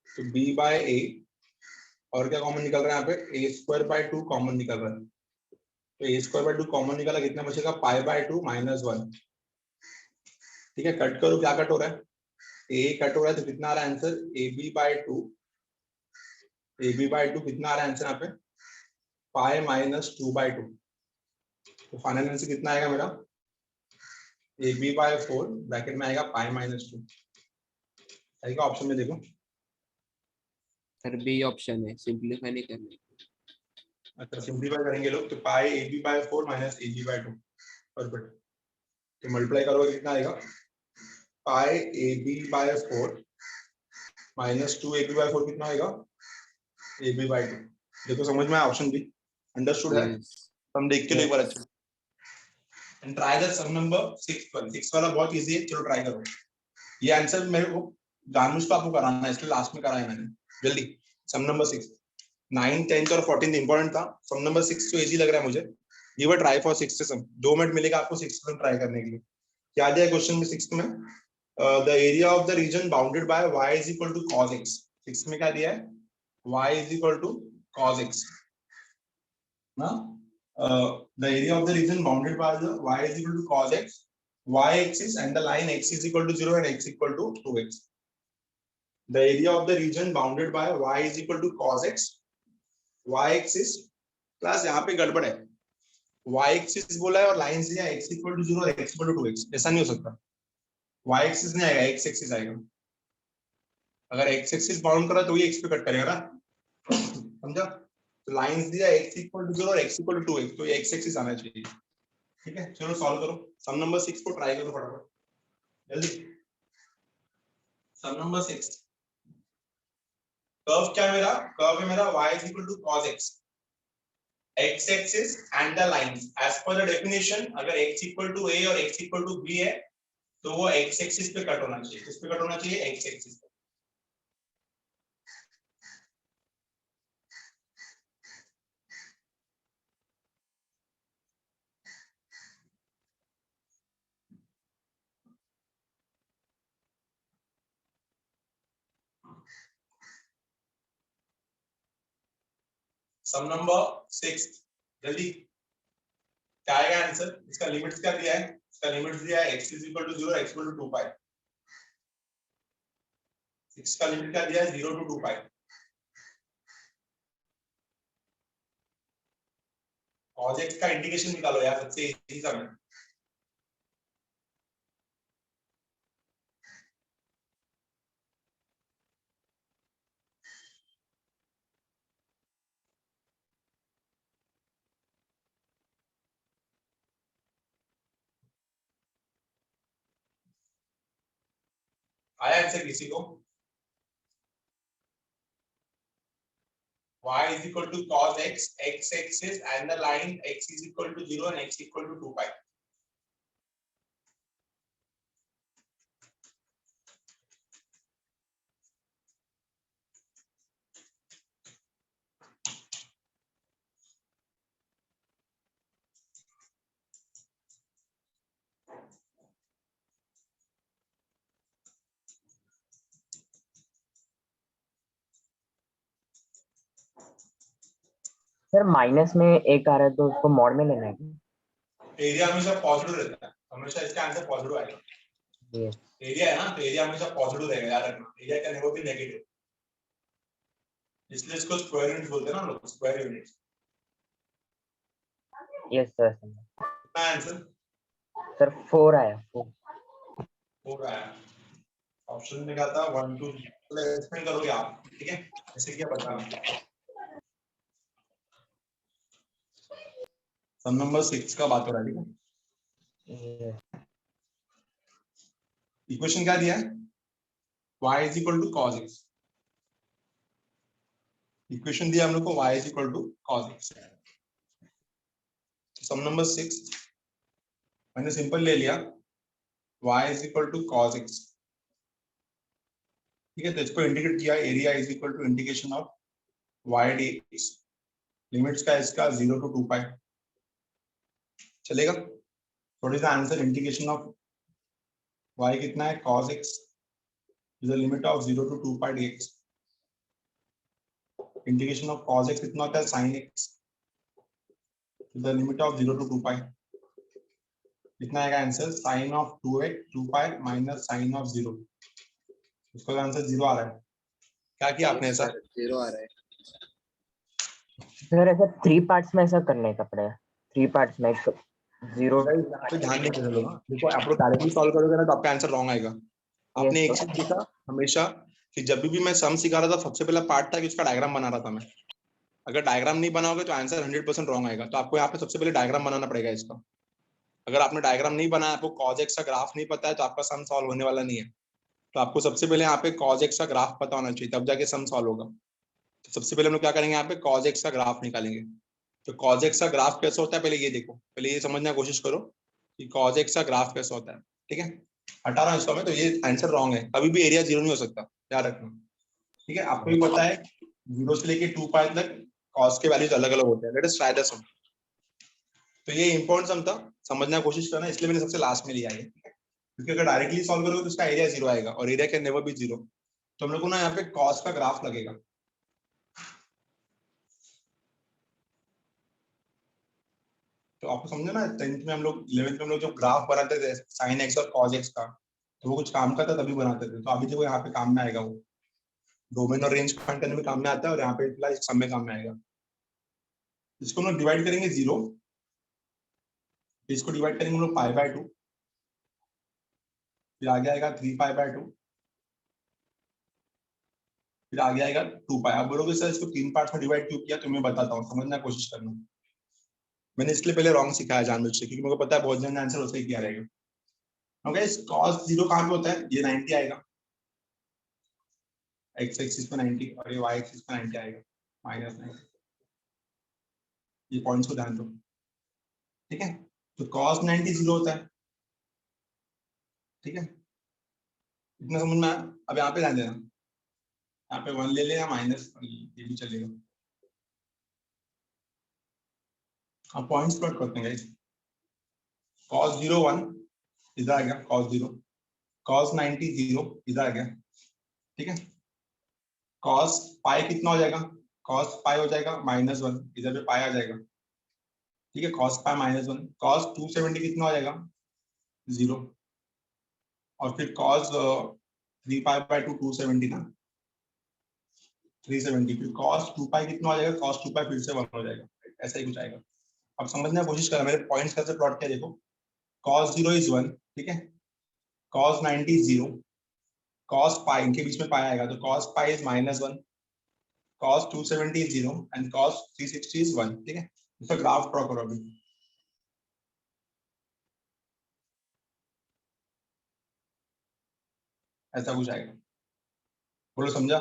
तो b बाय a, और क्या कॉमन निकल रहा है यहाँ पे? a स्क्वायर बाय 2 कॉमन निकल रहा है। तो a स्क्वायर बाय 2 कॉमन निकाला, कितना बचेगा? Pi by 2 minus 1। ठीक है, कट करो, क्या कट हो रहा है? a कट हो रहा है, तो कितना आ रहा है answer? ab by 2, ab by 2 कितना आ रहा है आंसर यहाँ पे? Pi minus 2 by 2। तो फाइनल आंसर कितना आएगा मेरा? ab बाय 4 ब्रैकेट में आएगा पाई माइनस 2। आएगा ऑप्शन में, देखो सर बी ऑप्शन है, सिंपलीफाई नहीं करनी। अच्छा, सिंपलीफाई करेंगे लोग, तो pi ab by 4 minus ab by 2, perfect. तो मल्टीप्लाई करोगे कितना आएगा? Pi ab by 4 minus 2 ab by 4 कितना आएगा? ab by 2। देखो समझ में आया? ऑप्शन बी अंडरस्टूड है? हम देख के लो एक बार अच्छा, and try the sum number 6 पर। 6 वाला बहुत इजी है, चलो ट्राई करो। ये आंसर मेरे को जानबूझ के आपको कराना है, इसलिए लास्ट में कराया मैंने। जल्दी, सम नंबर 6, 9, 10 और 14 इंपॉर्टेंट था। सम नंबर 6 तो इजी लग रहा है मुझे। गिव अ ट्राई फॉर 6 से सम। 2 मिनट मिलेगा आपको 6 सम ट्राई करने के लिए। क्या दिया है क्वेश्चन में 6 में? The area of the region bounded by y is equal to cos x। 6 में क्या दिया है? y is equal to cos x ना। The area of the region bounded by the y is equal to cos x, y-axis, and the line x is equal to 0 and x equal to 2x. The area of the region bounded by y is equal to cos x, y-axis plus यहाँ पे गड़बड़ है, y-axis बोला है और line दिया है x equal to 0 और x equal to 2x। ऐसा नहीं हो सकता, y-axis नहीं आएगा, x-axis आएगा। अगर x-axis बाउंड करा तो ये x पे कट करेगा ना, समझा? तो लाइंस दिया x इक्वल टू 0 और x इक्वल टू 2x, तो ये x एक्सिस आना चाहिए। ठीक है, चलो सॉल्व करो। सम नंबर 6 को ट्राई करो फटाफट जल्दी। सम नंबर 6, कर्व क्या है मेरा? कर्व है मेरा y is equal to cos x, x axis and the lines as per the definition. अगर x इक्वल टू a और x इक्वल टू b है तो वो एक्स एक्सिस पे कट होना चाहिए। किस पे कट होना चाहिए? एक्स एक्सिस पे। सम नंबर 6 जल्दी क्या आएगा आंसर? इसका लिमिट्स क्या दिया है? इसका लिमिट्स दिया है x is equal to 0, x equal to 2 pi. 6 का लिमिट क्या दिया है? 0 टू 2 पाई। cos x का इंडिकेशन निकालो यार, सबसे इजी सा है। आया आंसर किसी को? y is equal to cos x, x axis and the line x is equal to 0 and x equal to 2 pi. Sir minus में एक आ रहा है तो उसको मॉड में लेना है क्या? एरिया हमेशा पॉजिटिव रहता है, हमेशा इसका आंसर पॉजिटिव आएगा। यस एरिया है ना, तो एरिया हमेशा पॉजिटिव रहेगा, याद रखना। Area can never be negative, इसलिए इसको स्क्वायर यूनिट बोलते हैं ना लोग, स्क्वायर यूनिट। Yes sir. कितना आंसर? सर 4 आया 4। हो रहा है। ऑप्शन में क्या था? 1 2, मतलब एक्सप्लेन करोगे आप, ठीक है? ऐसे क्या बताना। सम नंबर 6 का बात हो रहा है, ठीक है? इक्वेशन क्या दिया है? y is equal to cos x। Equation दिया हम लोग को y is equal to cos x। Sum number 6 मैंने सिंपल ले लिया, y is equal to cos x, ठीक है? तो इसको इंटीग्रेट किया, area is equal to integration of y dx। Limits का इसका 0 टू 2 पाई चलेगा। What is the answer? Integration of y कितना है? cos x is the limit of 0 to 2 pi dx। Integration of cos x कितना होता है? sin x is the limit of 0 to 2 pi. कितना आएगा answer? sin of 2x 2 pi minus sin of 0। इसका answer 0 आ रहा है। क्या किया आपने ऐसा? 0 आ रहा है। सर ऐसा 3 पार्ट्स में ऐसा करने का पड़ेगा, 3 पार्ट्स में 0। तो ध्यान नहीं देना लोग। देखो आप लोग डायरेक्टली सॉल्व करोगे ना तो आपका आंसर रॉन्ग आएगा। आपने एक चीज देखा हमेशा कि जब भी मैं सम सिखा रहा था, सबसे पहला पार्ट था कि उसका डायग्राम बना रहा था मैं। अगर डायग्राम नहीं बनाओगे तो आंसर 100% रॉन्ग आएगा। तो आपको यहाँ पे सबसे पहले डायग्राम बनाना पड़ेगा इसका। अगर आपने डायग्राम नहीं बनाया, आपको cos x का ग्राफ नहीं पता है, तो आपका सम सॉल्व होने वाला नहीं है। तो आपको सबसे पहले यहाँ पे cos x का ग्राफ पता होना चाहिए, तब जाके सम सॉल्व होगा। तो सबसे पहले हम लोग क्या करेंगे? यहाँ पे cos x का ग्राफ निकालेंगे। तो cos x का ग्राफ कैसे होता है, पहले ये देखो, पहले ये समझने की कोशिश करो कि cos x का ग्राफ कैसे होता है, ठीक है? हटा रहा हूँ इसको मैं, तो ये आंसर रॉन्ग है। कभी भी एरिया 0 नहीं हो सकता, याद रखना, ठीक है? आपको भी पता है 0 से लेके 2 पाई तक cos के वैल्यूज अलग अलग होते हैं। लेट अस ट्राई द सम। तो ये इंपॉर्टेंट सम था, समझने की कोशिश करना, इसलिए मैंने सबसे लास्ट में लिया है, क्योंकि अगर डायरेक्टली सॉल्व करोगे तो उसका एरिया 0 आएगा, और एरिया कैन नेवर बी 0। तो हम लोग को ना यहाँ पे cos का ग्राफ लगेगा। तो आपको समझे ना, 10th में हम लोग 11th में हम लोग जो ग्राफ बनाते थे sin x और cos x का, तो वो कुछ काम का था तभी बनाते थे। तो अभी देखो यहाँ पे काम में आएगा, वो डोमेन और रेंज फाइंड करने में काम में आता है, और यहाँ पे फिलहाल सम में काम में आएगा। इसको हम लोग डिवाइड करेंगे 0, इसको डिवाइड करेंगे हम लोग पाई बाय 2, फिर आगे आएगा 3 पाई बाय 2, फिर आगे आएगा 2 पाई। आप बोलोगे सर इसको 3 पार्ट्स में डिवाइड क्यों किया? तो मैं बताता हूँ, समझने की कोशिश करना। मैंने इसलिए पहले रॉन्ग सिखाया जानबूझ से, क्योंकि मुझे पता है बहुत जन आंसर उससे ही किया रहेगा। ओके, cos 0 कहाँ पे होता है? ये 90 आएगा, x एक्सिस पे 90, और ये y एक्सिस पे 90 आएगा, माइनस 90। ये पॉइंट्स को ध्यान दो, ठीक है? तो cos 90 0 होता है, ठीक है, इतना समझ में आया। अब यहाँ पे ध्यान देना, यहाँ पे 1 ले ले या माइनस ये भी चलेगा। अब पॉइंट्स प्लॉट करते हैं गाइस। cos 0 1 इधर आ गया, cos 0, cos 90 0 इधर आ गया, ठीक है। cos पाई कितना हो जाएगा, cos पाई हो जाएगा -1, इधर पे पाई आ जाएगा, ठीक है। cos पाई -1, cos 270 कितना हो जाएगा 0, और फिर cos 3 पाई बाय 2 270 ना 370, फिर cos 2 पाई कितना हो जाएगा, cos 2 पाई फिर से 1 हो जाएगा, ऐसा ही कुछ आएगा। अब समझने की कोशिश करें, मेरे पॉइंट्स कैसे प्लॉट किया देखो। cos 0 इज 1, ठीक है, cos 90 0, cos पाई इनके बीच में पाई आएगा तो cos pi is -1, cos 270 is 0 and cos 360 is 1, ठीक है। इसका ग्राफ ड्रॉ करो अभी, ऐसा कुछ आएगा। बोलो समझा,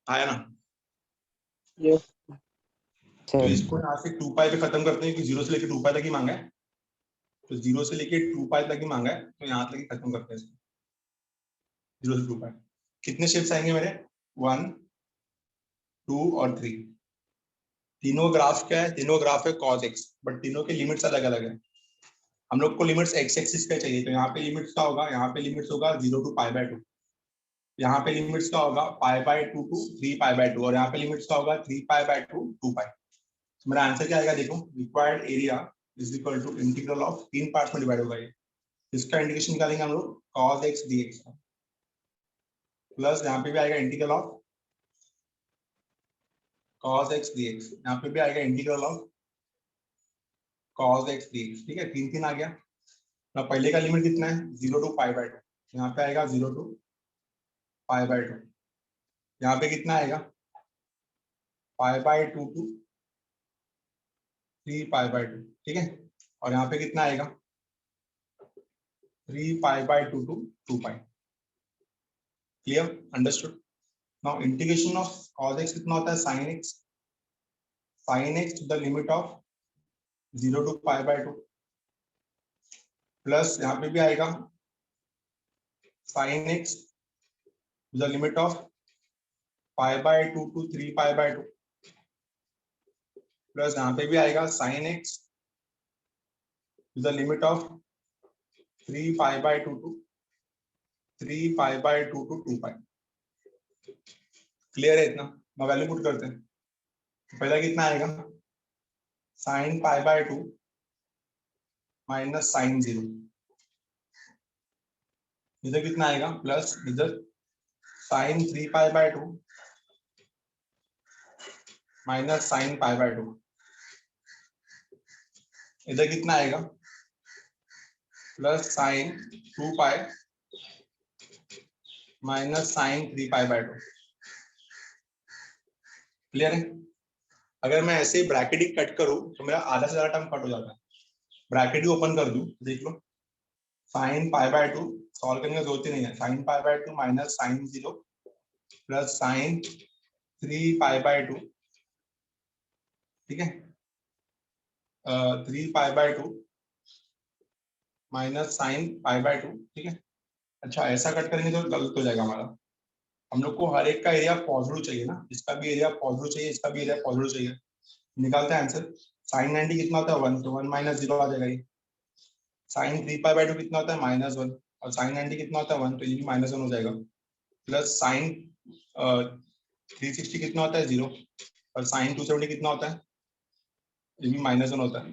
आया ना। यस तो सर। इसको यहाँ से 2 पाई पे खत्म करते हैं कि 0 से लेके 2 पाई तक ही मांगा है, तो 0 से लेके 2 पाई तक ही मांगा है, तो यहाँ तक ही खत्म करते हैं इसको। 0 से 2 पाई कितने शेप्स आएंगे मेरे, 1 2 और 3। तीनों ग्राफ क्या है, तीनों ग्राफ है cos x, बट तीनों के लिमिट्स अलग अलग है। हम लोग को लिमिट्स x एक्सिस का चाहिए, तो यहाँ पे लिमिट्स का होगा, यहाँ पे लिमिट्स होगा 0 to π/2, यहाँ पे लिमिट्स का होगा π/2 to 3π/2, और यहाँ पे लिमिट्स का होगा 3π/2 2π। तो मेरा आंसर क्या आएगा देखो, required area is equal to integral of 3 parts में डिवाइड होगा ये। इसका इंटीग्रेशन निकालेंगे हम लोग cos x dx का, प्लस यहाँ पे भी आएगा integral of cos x dx, यहाँ पे भी आएगा integral of cos x dx, ठीक है। 3 आ गया ना। पहले का लिमिट कितना है 0 to π/2, यहाँ पे आएगा 0 to π/2, यहाँ पे कितना आएगा π/2 to 3π/2, ठीक है। और यहाँ पे कितना आएगा 3π/2 to 2π। Clear, understood. Now integration of cos x कितना होता है sin x to the limit of 0 to π/2, plus यहाँ पे भी आएगा sin x to the limit of π/2 to 3π/2, plus यहाँ पे भी आएगा sin x to the limit of 3π/2 to 3π/2 to 2π। Clear है इतना। मैं वैल्यू पुट करते हैं, पहला कितना आएगा sin π/2 माइनस sin 0, इधर कितना आएगा प्लस इधर sin 3π/2 माइनस sin π/2, इधर कितना आएगा plus sin 2π minus sin 3π/2। Clear है। अगर मैं ऐसे ब्रैकेट ही कट करूं तो मेरा आधा से ज्यादा टर्म कट हो जाता है। ब्रैकेट ही ओपन कर दूं, देख लो sin π/2 सॉल्व करने की जरूरत ही नहीं है, sin π/2 minus sin 0 plus sin 3π/2, ठीक है। 3π/2 माइनस sin π/2, ठीक है। अच्छा ऐसा कट करेंगे तो गलत हो जाएगा हमारा। हम लोग को हर एक का एरिया पॉजिटिव चाहिए ना, इसका भी एरिया पॉजिटिव चाहिए, इसका भी एरिया पॉजिटिव चाहिए। निकालते हैं आंसर। sin 90 कितना होता है 1, तो 1 माइनस 0 आ जाएगा ये। sin 3π/2 कितना होता है -1, और sin 90 कितना होता है 1, तो ये भी -1 हो जाएगा। प्लस sin 360 कितना होता है 0, और sin 270 कितना होता है, ये भी -1 होता है।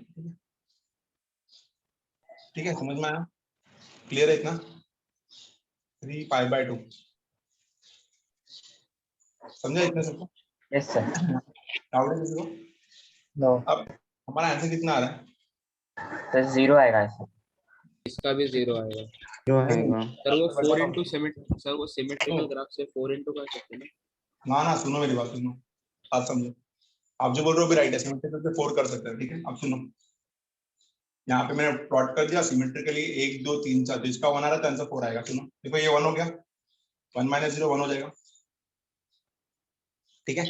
ठीक है, समझ में आया, क्लियर है इतना। 3π/2 समझा इतने सबको। Yes sir. डाउट है किसी को। नो अब हमारा आंसर कितना आ रहा है सर, 0 आएगा सर। इसका भी 0 आएगा जो आएगा। सर। वो 4 into सर वो सिमेट्रिकल ग्राफ से 4 into कर सकते हैं ना। ना ना, सुनो मेरी बात, सुनो, आप समझो। आप जो बोल रहे हो भी राइट है, सिमेट्रिकल से 4 कर सकते हैं, ठीक है। अब सुनो, यहाँ पे मैंने प्लॉट कर दिया सिमेट्रिकली 1 2 3 4, तो इसका 1 आ रहा है तो आंसर 4 आएगा। सुनो देखो, ये 1 हो गया, 1 माइनस 0 1 हो जाएगा, ठीक है,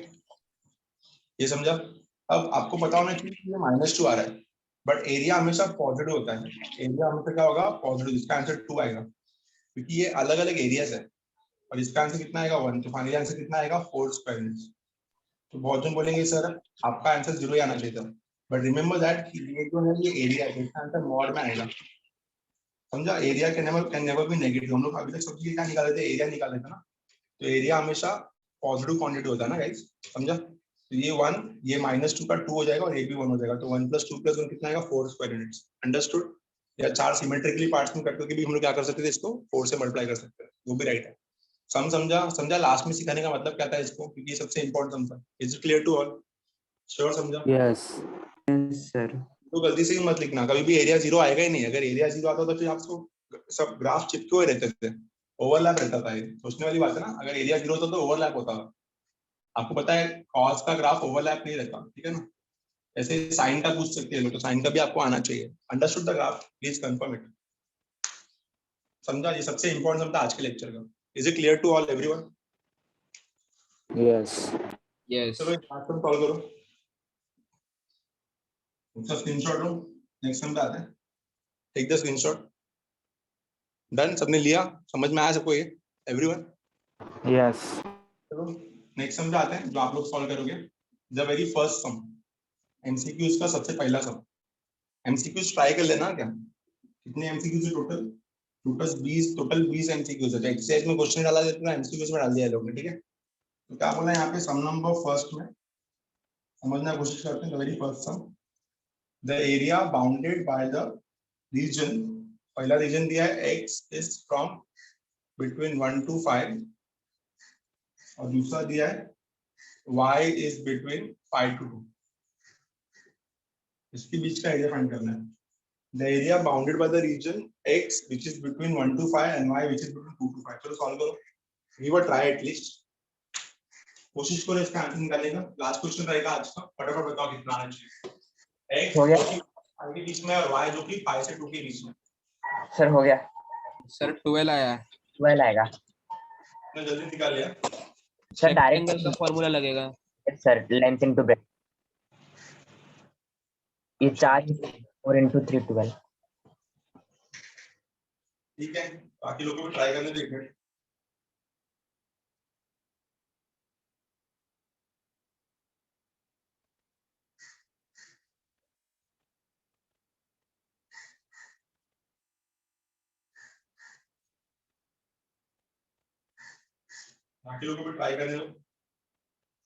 ये समझा। अब आपको पता होना चाहिए कि -2 आ रहा है, बट एरिया हमेशा पॉजिटिव होता है, एरिया हमेशा क्या होगा, पॉजिटिव, इसका आंसर 2 आएगा क्योंकि ये अलग अलग एरियाज है और इसका आंसर कितना आएगा 1, तो फाइनली आंसर कितना आएगा 4 स्क्वायर यूनिट्स। तो बहुत जन बोलेंगे सर आपका आंसर 0 ही आना चाहिए था, बट रिमेंबर दैट कि ये जो है ये एरिया है, इसका आंसर मॉड में आएगा, समझा। Area can never be negative, हम लोग अभी तक सब चीज क्या निकाले थे, एरिया निकाले थे ना, तो एरिया हमेशा पॉजिटिव क्वांटिटी होता है ना गाइस, समझा। तो ये 1, ये -2 का 2 हो जाएगा और ये भी 1 हो जाएगा, तो 1 + 2 + 1 कितना आएगा 4 स्क्वायर यूनिट्स, अंडरस्टूड। या 4 सिमेट्रिकली पार्ट्स में कट करके भी हम लोग क्या कर सकते थे, इसको 4 से मल्टीप्लाई कर सकते हैं, वो भी राइट है। सम समझा लास्ट में सिखाने का मतलब क्या था इसको, क्योंकि ये सबसे इंपॉर्टेंट सम था। Is it clear to all? Sure समझा? Yes sir. तो गलती से भी मत लिखना, कभी भी एरिया 0 आएगा ही नहीं, अगर एरिया 0 आता तो फिर आपको सब ग्राफ चिपके हुए रहते थे, ओवरलैप रहता था, ये सोचने वाली बात है ना। अगर एरिया 0 होता तो ओवरलैप होता, आपको पता है कॉस का ग्राफ ओवरलैप नहीं रहता, ठीक है ना। ऐसे साइन का पूछ सकते हैं तो साइन का भी आपको आना चाहिए। Understood the graph, please confirm it. समझा, ये सबसे इंपॉर्टेंट सम था आज के लेक्चर का। Is it clear to all everyone? Yes yes चलो एक सम सॉल्व करो, उसका स्क्रीनशॉट लो, नेक्स्ट सम पे आते हैं। Take the screenshot. डन, सबने लिया, समझ में आया सबको ये एवरीवन? यस चलो नेक्स्ट सम पे आते हैं जो आप लोग सॉल्व करोगे। The very first sum, MCQs का सबसे पहला सम। एमसीक्यूज ट्राई कर लेना क्या, कितने एमसीक्यूज है टोटल, टोटल 20 एमसीक्यूज है। एक्सरसाइज में क्वेश्चन डाला जाता है, एमसीक्यूज में डाल दिया है लोग ने, ठीक है। तो क्या बोला है यहाँ पे, सम नंबर फर्स्ट में समझने की कोशिश करते हैं। The very first sum, the area bounded by the region, पहला रीजन दिया है x is from between 1 to 5 और दूसरा दिया है y इज बिटवीन 5 to 2। इसके बीच का एरिया फाइंड करना है। The area bounded by the region x which is between 1 to 5 and y which is between 2 to 5। चलो सॉल्व करो, give a try at least, कोशिश करो इसका आंसर निकालने का। लास्ट क्वेश्चन रहेगा आज का, फटाफट बताओ कितना आना चाहिए। x हो गया। जो कि 5 के बीच में और y जो कि 5 से 2 के बीच में। सर हो गया, सर 12 आया है। 12 आएगा इतना जल्दी निकाल लिया। सर। रेक्टेंगल का डायरेक्ट फॉर्मूला लगेगा। सर, लेंथ इनटू ब्रेथ, ये 4 4 × 3 12। ठीक है, बाकी लोगों को ट्राई करने दो एक मिनट। बाकी लोगों को ट्राई करने दो,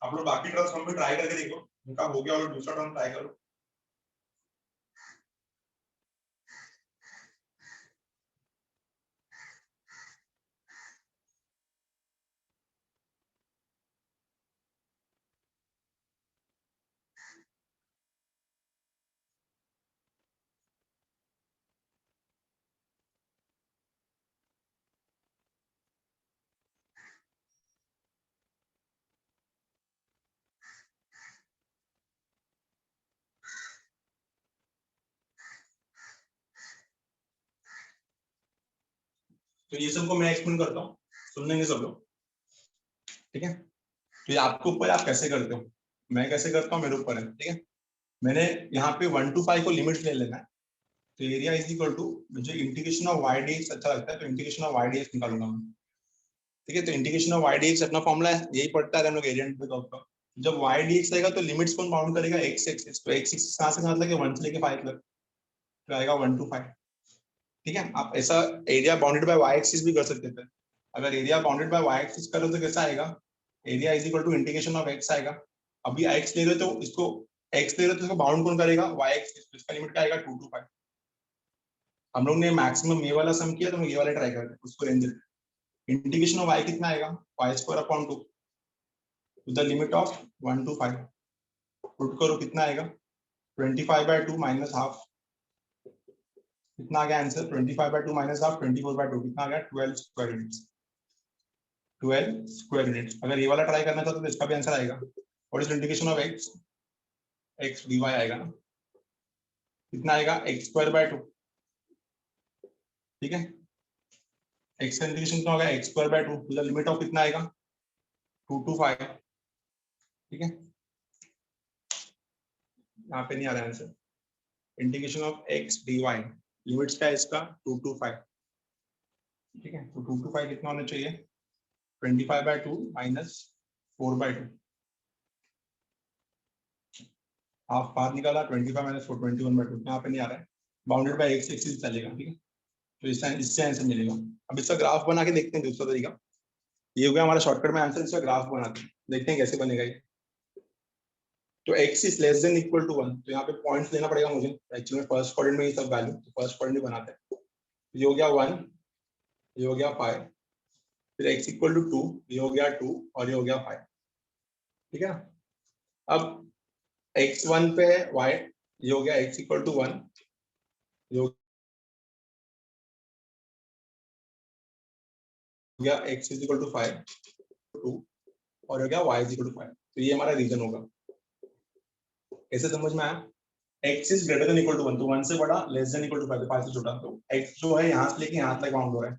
आप लोग बाकी टर्म्स हम भी ट्राई करके देखो, उनका हो गया और दूसरा टर्म ट्राई करो। तो ये सबको मैं एक्सप्लेन करता हूँ, सुन लेंगे सब लोग, ठीक है। तो ये आपके ऊपर, आप कैसे करते हो, मैं कैसे करता हूँ मेरे ऊपर है, ठीक है। मैंने यहाँ पे 1 to 5 को लिमिट्स ले लेना है। तो एरिया इज इक्वल टू, मुझे integration of y d x अच्छा लगता है, तो integration of y d x निकालूंगा मैं, ठीक है। तो integration of y d x अपना फॉर्मूला है, यही पढ़ता है हम लोग एरिया का। जब वाई डी एक्स आएगा तो लिमिट्स कौन बाउंड करेगा, एक्स एक्सिस। तो एक्स एक्सिस कहाँ से कहाँ तक है, 1 से लेके 5 तक, तो आएगा 1 to 5, ठीक है। आप ऐसा area bounded by y axis भी कर सकते थे। अगर area bounded by y axis करो तो कैसा आएगा, area is equal to integration of x आएगा। अभी एक्स ले रहे हो तो इसको, एक्स ले रहे हो तो इसको बाउंड कौन करेगा, वाई एक्सिस, तो इसका लिमिट क्या आएगा 2 to 5। हम लोग ने मैक्सिमम ये वाला सम किया, तो हम ये वाला ट्राई करते हैं, उसको रेंज देते। इंटीग्रेशन ऑफ y कितना आएगा, y² 2 the limit of 1 to 5, put करो कितना आएगा 25/2 माइनस हाफ, कितना आ गया आंसर 25/2 माइनस हाफ 24/2, कितना आ गया 12 स्क्वायर यूनिट्स। 12 square units. अगर ये वाला ट्राई करना था तो इसका भी आंसर आएगा, what is integration of x, x dy आएगा ना, कितना आएगा x²/2, ठीक है। x का इंटीग्रेशन कितना होगा x²/2 to the limit of कितना आएगा 2 to 5, ठीक है। यहाँ पे नहीं आ रहा answer, integration of x dy, limits क्या है इसका 2 to 5, ठीक है। तो 2 to 5 कितना होना चाहिए 25/2 माइनस 4/2, हाफ बाहर निकाला 25 माइनस 4 21/2, यहाँ पे नहीं आ रहा है, बाउंडेड बाय x एक्सिस चलेगा, ठीक है। तो इससे आंसर मिलेगा। अब इसका ग्राफ बना के देखते हैं दूसरा तरीका, ये हो गया हमारा शॉर्टकट में आंसर, इसका ग्राफ बनाते हैं, देखते हैं कैसे बनेगा ये। तो x is less than equal to 1, तो यहाँ पे पॉइंट्स लेना पड़ेगा मुझे, एक्चुअली में फर्स्ट क्वाड्रेंट में ये सब वैल्यू, तो फर्स्ट क्वाड्रेंट बनाते हैं। ये हो गया 1, ये हो गया 5, फिर x इक्वल टू 2, ये हो गया 2 और ये हो गया 5, ठीक है। अब x1 पे है y, ये हो गया x इक्वल टू 1, ये हो गया x इज इक्वल टू 5 2 और हो गया y इज इक्वल टू 5, तो ये हमारा रीजन होगा। कैसे समझ में आया? x is greater than equal to 1, तो 1 से बड़ा, लेस देन इक्वल टू 5, तो 5 से छोटा, तो x जो है यहाँ से लेके यहाँ तक बाउंड हो रहा है,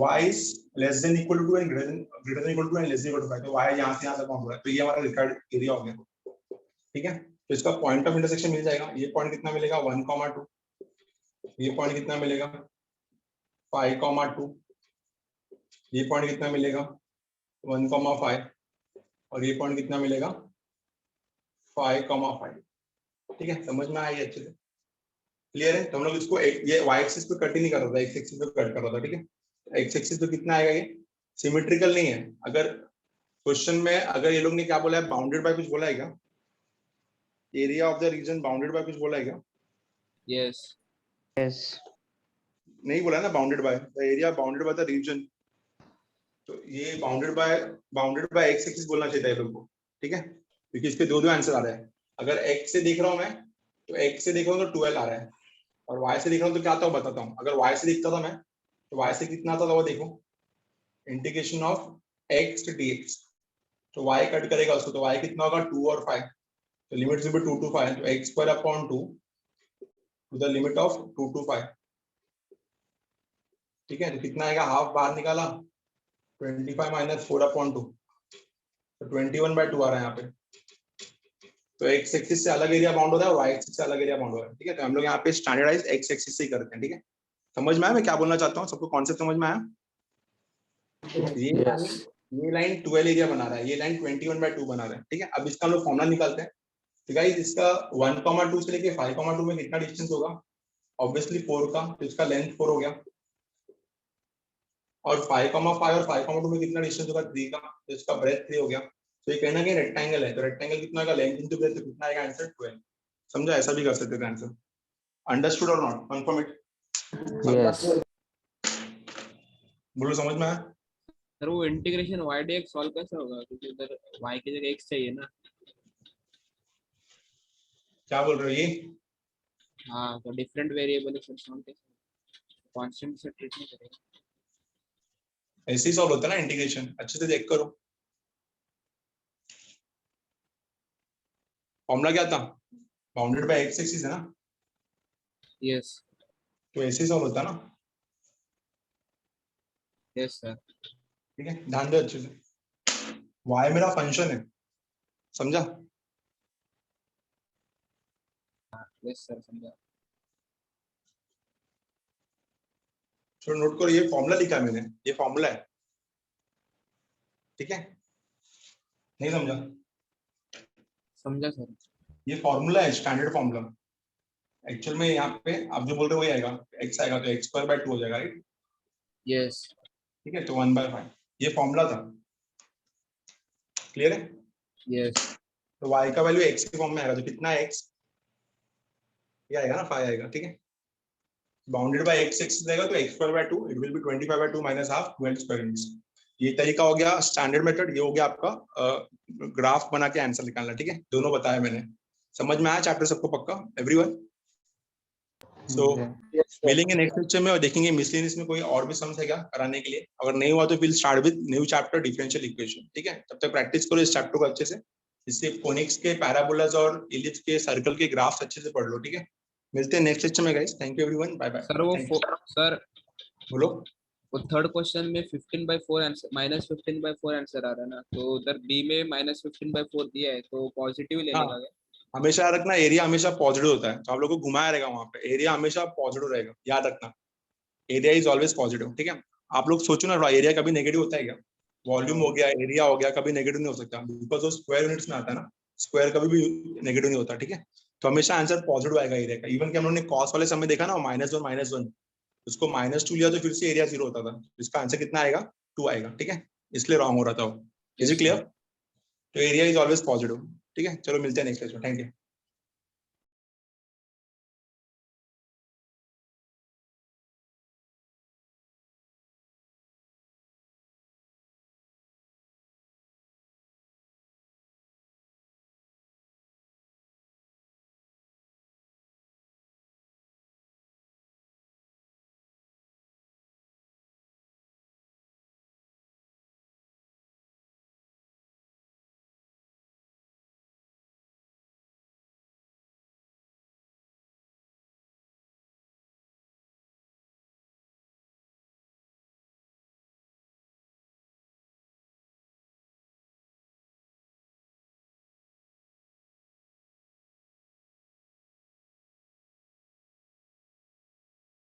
y is less than equal to and greater than equal to and less than equal to 5, तो y यहाँ से यहाँ तक बाउंड हो रहा है, तो ये हमारा रिक्वायर्ड एरिया हो गया, ठीक है। तो इसका पॉइंट ऑफ इंटरसेक्शन मिल जाएगा, ये पॉइंट कितना मिलेगा 1,2, ये पॉइंट कितना मिलेगा 5,2, ये पॉइंट कितना मिलेगा 1,5 और ये पॉइंट कितना मिलेगा 5,5, ठीक है। समझ में आया ये अच्छे से, क्लियर है? तो हम लोग इसको ये y एक्सिस पे कट ही नहीं कर रहा था, x एक्सिस पे कट कर रहा था, ठीक है। x एक्सिस पे कितना आएगा, ये सिमेट्रिकल नहीं है। अगर क्वेश्चन में अगर ये लोग ने क्या बोला है, बाउंडेड बाय कुछ बोला है क्या, area of the region bounded by कुछ बोला है क्या? Yes Yes. नहीं बोला ना, bounded by the area bounded by the region, तो ये बाउंडेड बाय x एक्सिस बोलना चाहिए था ये लोग को, ठीक है, क्योंकि इसके दो आंसर आ रहे हैं। अगर x से देख रहा हूं मैं, तो x से देख रहा हूं तो 12 आ रहा है, और y से देख रहा हूं तो क्या आता है बताता हूं। अगर y से दिखता था मैं, तो y से कितना आता था वो देखो, इंटीग्रेशन ऑफ x dx, तो y कट करेगा उसको, तो y कितना होगा 2 और 5, तो लिमिट विल बी 2 to 5, तो x square upon 2 to the limit of 2 to 5, ठीक है। तो कितना आएगा, हाफ बाहर निकाला 25 माइनस 4 अपॉन 2, तो 21/2 आ रहा है यहाँ पे। तो x एक्सिस से अलग एरिया बाउंड हो रहा है और y एक्सिस से अलग एरिया बाउंड हो रहा है, ठीक है। तो हम लोग यहाँ पे स्टैंडर्डाइज x एक्सिस से ही करते हैं, ठीक है। समझ में आया मैं क्या बोलना चाहता हूँ? सबको कॉन्सेप्ट समझ में आया? Yes. ये लाइन 12 एरिया बना रहा है, ये लाइन 21/2 बना रहा है, ठीक है। अब इसका हम लोग फॉर्मूला निकालते हैं। तो गाइस इसका 1,2 से लेके 5,2 में कितना डिस्टेंस होगा, ऑब्वियसली 4 का, तो इसका लेंथ 4 हो गया, और 5,5 और 5,2 में कितना डिस्टेंस होगा 3 का, तो इसका ब्रेथ 3 हो गया। तो ये कहना कि रेक्टेंगल है, तो रेक्टेंगल कितना होगा, लेंथ इनटू ब्रेथ, तो कितना आएगा आंसर 12। समझा? ऐसा भी कर सकते थे आंसर। अंडरस्टूड और नॉट, कंफर्म इट? Yes. बोलो समझ में आया? सर वो इंटीग्रेशन y dx सॉल्व कैसे होगा, क्योंकि उधर y की जगह x चाहिए ना। क्या बोल रहे हो ये? हाँ तो डिफरेंट वेरिएबल है, सॉल्व कैसे, कांस्टेंट से ट्रीट नहीं करेगा। ऐसे ही सॉल्व होता है ना इंटीग्रेशन, अच्छे से देख करो। फॉर्मूला क्या था, बाउंडेड बाय x एक्सिस है ना, यस तो ऐसे ही सॉल्व होता है ना, यस सर। ठीक है। ध्यान दो अच्छे से, y मेरा फंक्शन है, समझा? यस सर समझा। चलो नोट करो, ये फॉर्मूला लिखा है मैंने, ये फॉर्मूला है, ठीक है। नहीं समझा? समझा सर। ये फॉर्मूला है, स्टैंडर्ड फॉर्मूला। एक्चुअल में यहाँ पे आप जो बोल रहे हो वही आएगा, x आएगा तो x² 2 हो जाएगा, राइट? यस ठीक है, तो 1/5 ये फॉर्मूला था, क्लियर है? यस तो y का वैल्यू x के फॉर्म में आएगा, तो कितना है x, ये आएगा ना 5 आएगा, ठीक है। बाउंडेड बाय x एक्सिस रहेगा तो x² 2, it will be 25/2 minus half 12² inch. ये तरीका हो गया स्टैंडर्ड मेथड, ये हो गया आपका ग्राफ बना के आंसर निकालना, ठीक है। दोनों बताया मैंने, समझ में आया चैप्टर सबको पक्का, एवरीवन? सो मिलेंगे नेक्स्ट लेक्चर में और देखेंगे मिसलेनियस में कोई और भी सम्स है क्या कराने के लिए। अगर नहीं हुआ तो will start with new chapter differential equation, ठीक है। तब तक प्रैक्टिस करो इस चैप्टर को अच्छे से, इससे कोनिक्स के पैराबोलास और इलिप्स के सर्कल के ग्राफ्स अच्छे से पढ़ लो, ठीक है। मिलते हैं नेक्स्ट लेक्चर में guys, thank you everyone, bye bye. Sir वो सर बोलो। वो थर्ड क्वेश्चन में 15/4 आंसर -15/4 आंसर आ रहा है ना, तो उधर बी में -15/4 दिया है, तो पॉजिटिव लेने हाँ का क्या? हमेशा याद रखना एरिया हमेशा पॉजिटिव होता है, तो आप लोगों को घुमाया रहेगा वहां पे, एरिया हमेशा पॉजिटिव रहेगा, याद रखना एरिया इज ऑलवेज पॉजिटिव, ठीक है। आप लोग सोचो ना एरिया कभी नेगेटिव होता है क्या? वॉल्यूम हो गया, एरिया हो गया, कभी नेगेटिव नहीं हो सकता, बिकॉज वो स्क्वायर यूनिट्स में आता है ना, स्क्वायर कभी भी नेगेटिव नहीं होता, ठीक है। तो हमेशा आंसर पॉजिटिव आएगा एरिया का। इवन कि हम लोगों ने कॉस वाले समय देखा ना, -1 उसको -2 लिया तो फिर से एरिया 0 होता था, इसका आंसर कितना आएगा? 2 आएगा, ठीक है, इसलिए रॉन्ग हो रहा था वो। Is it clear? तो एरिया इज ऑलवेज पॉजिटिव, ठीक है। चलो मिलते हैं नेक्स्ट लेक्चर में, थैंक यू।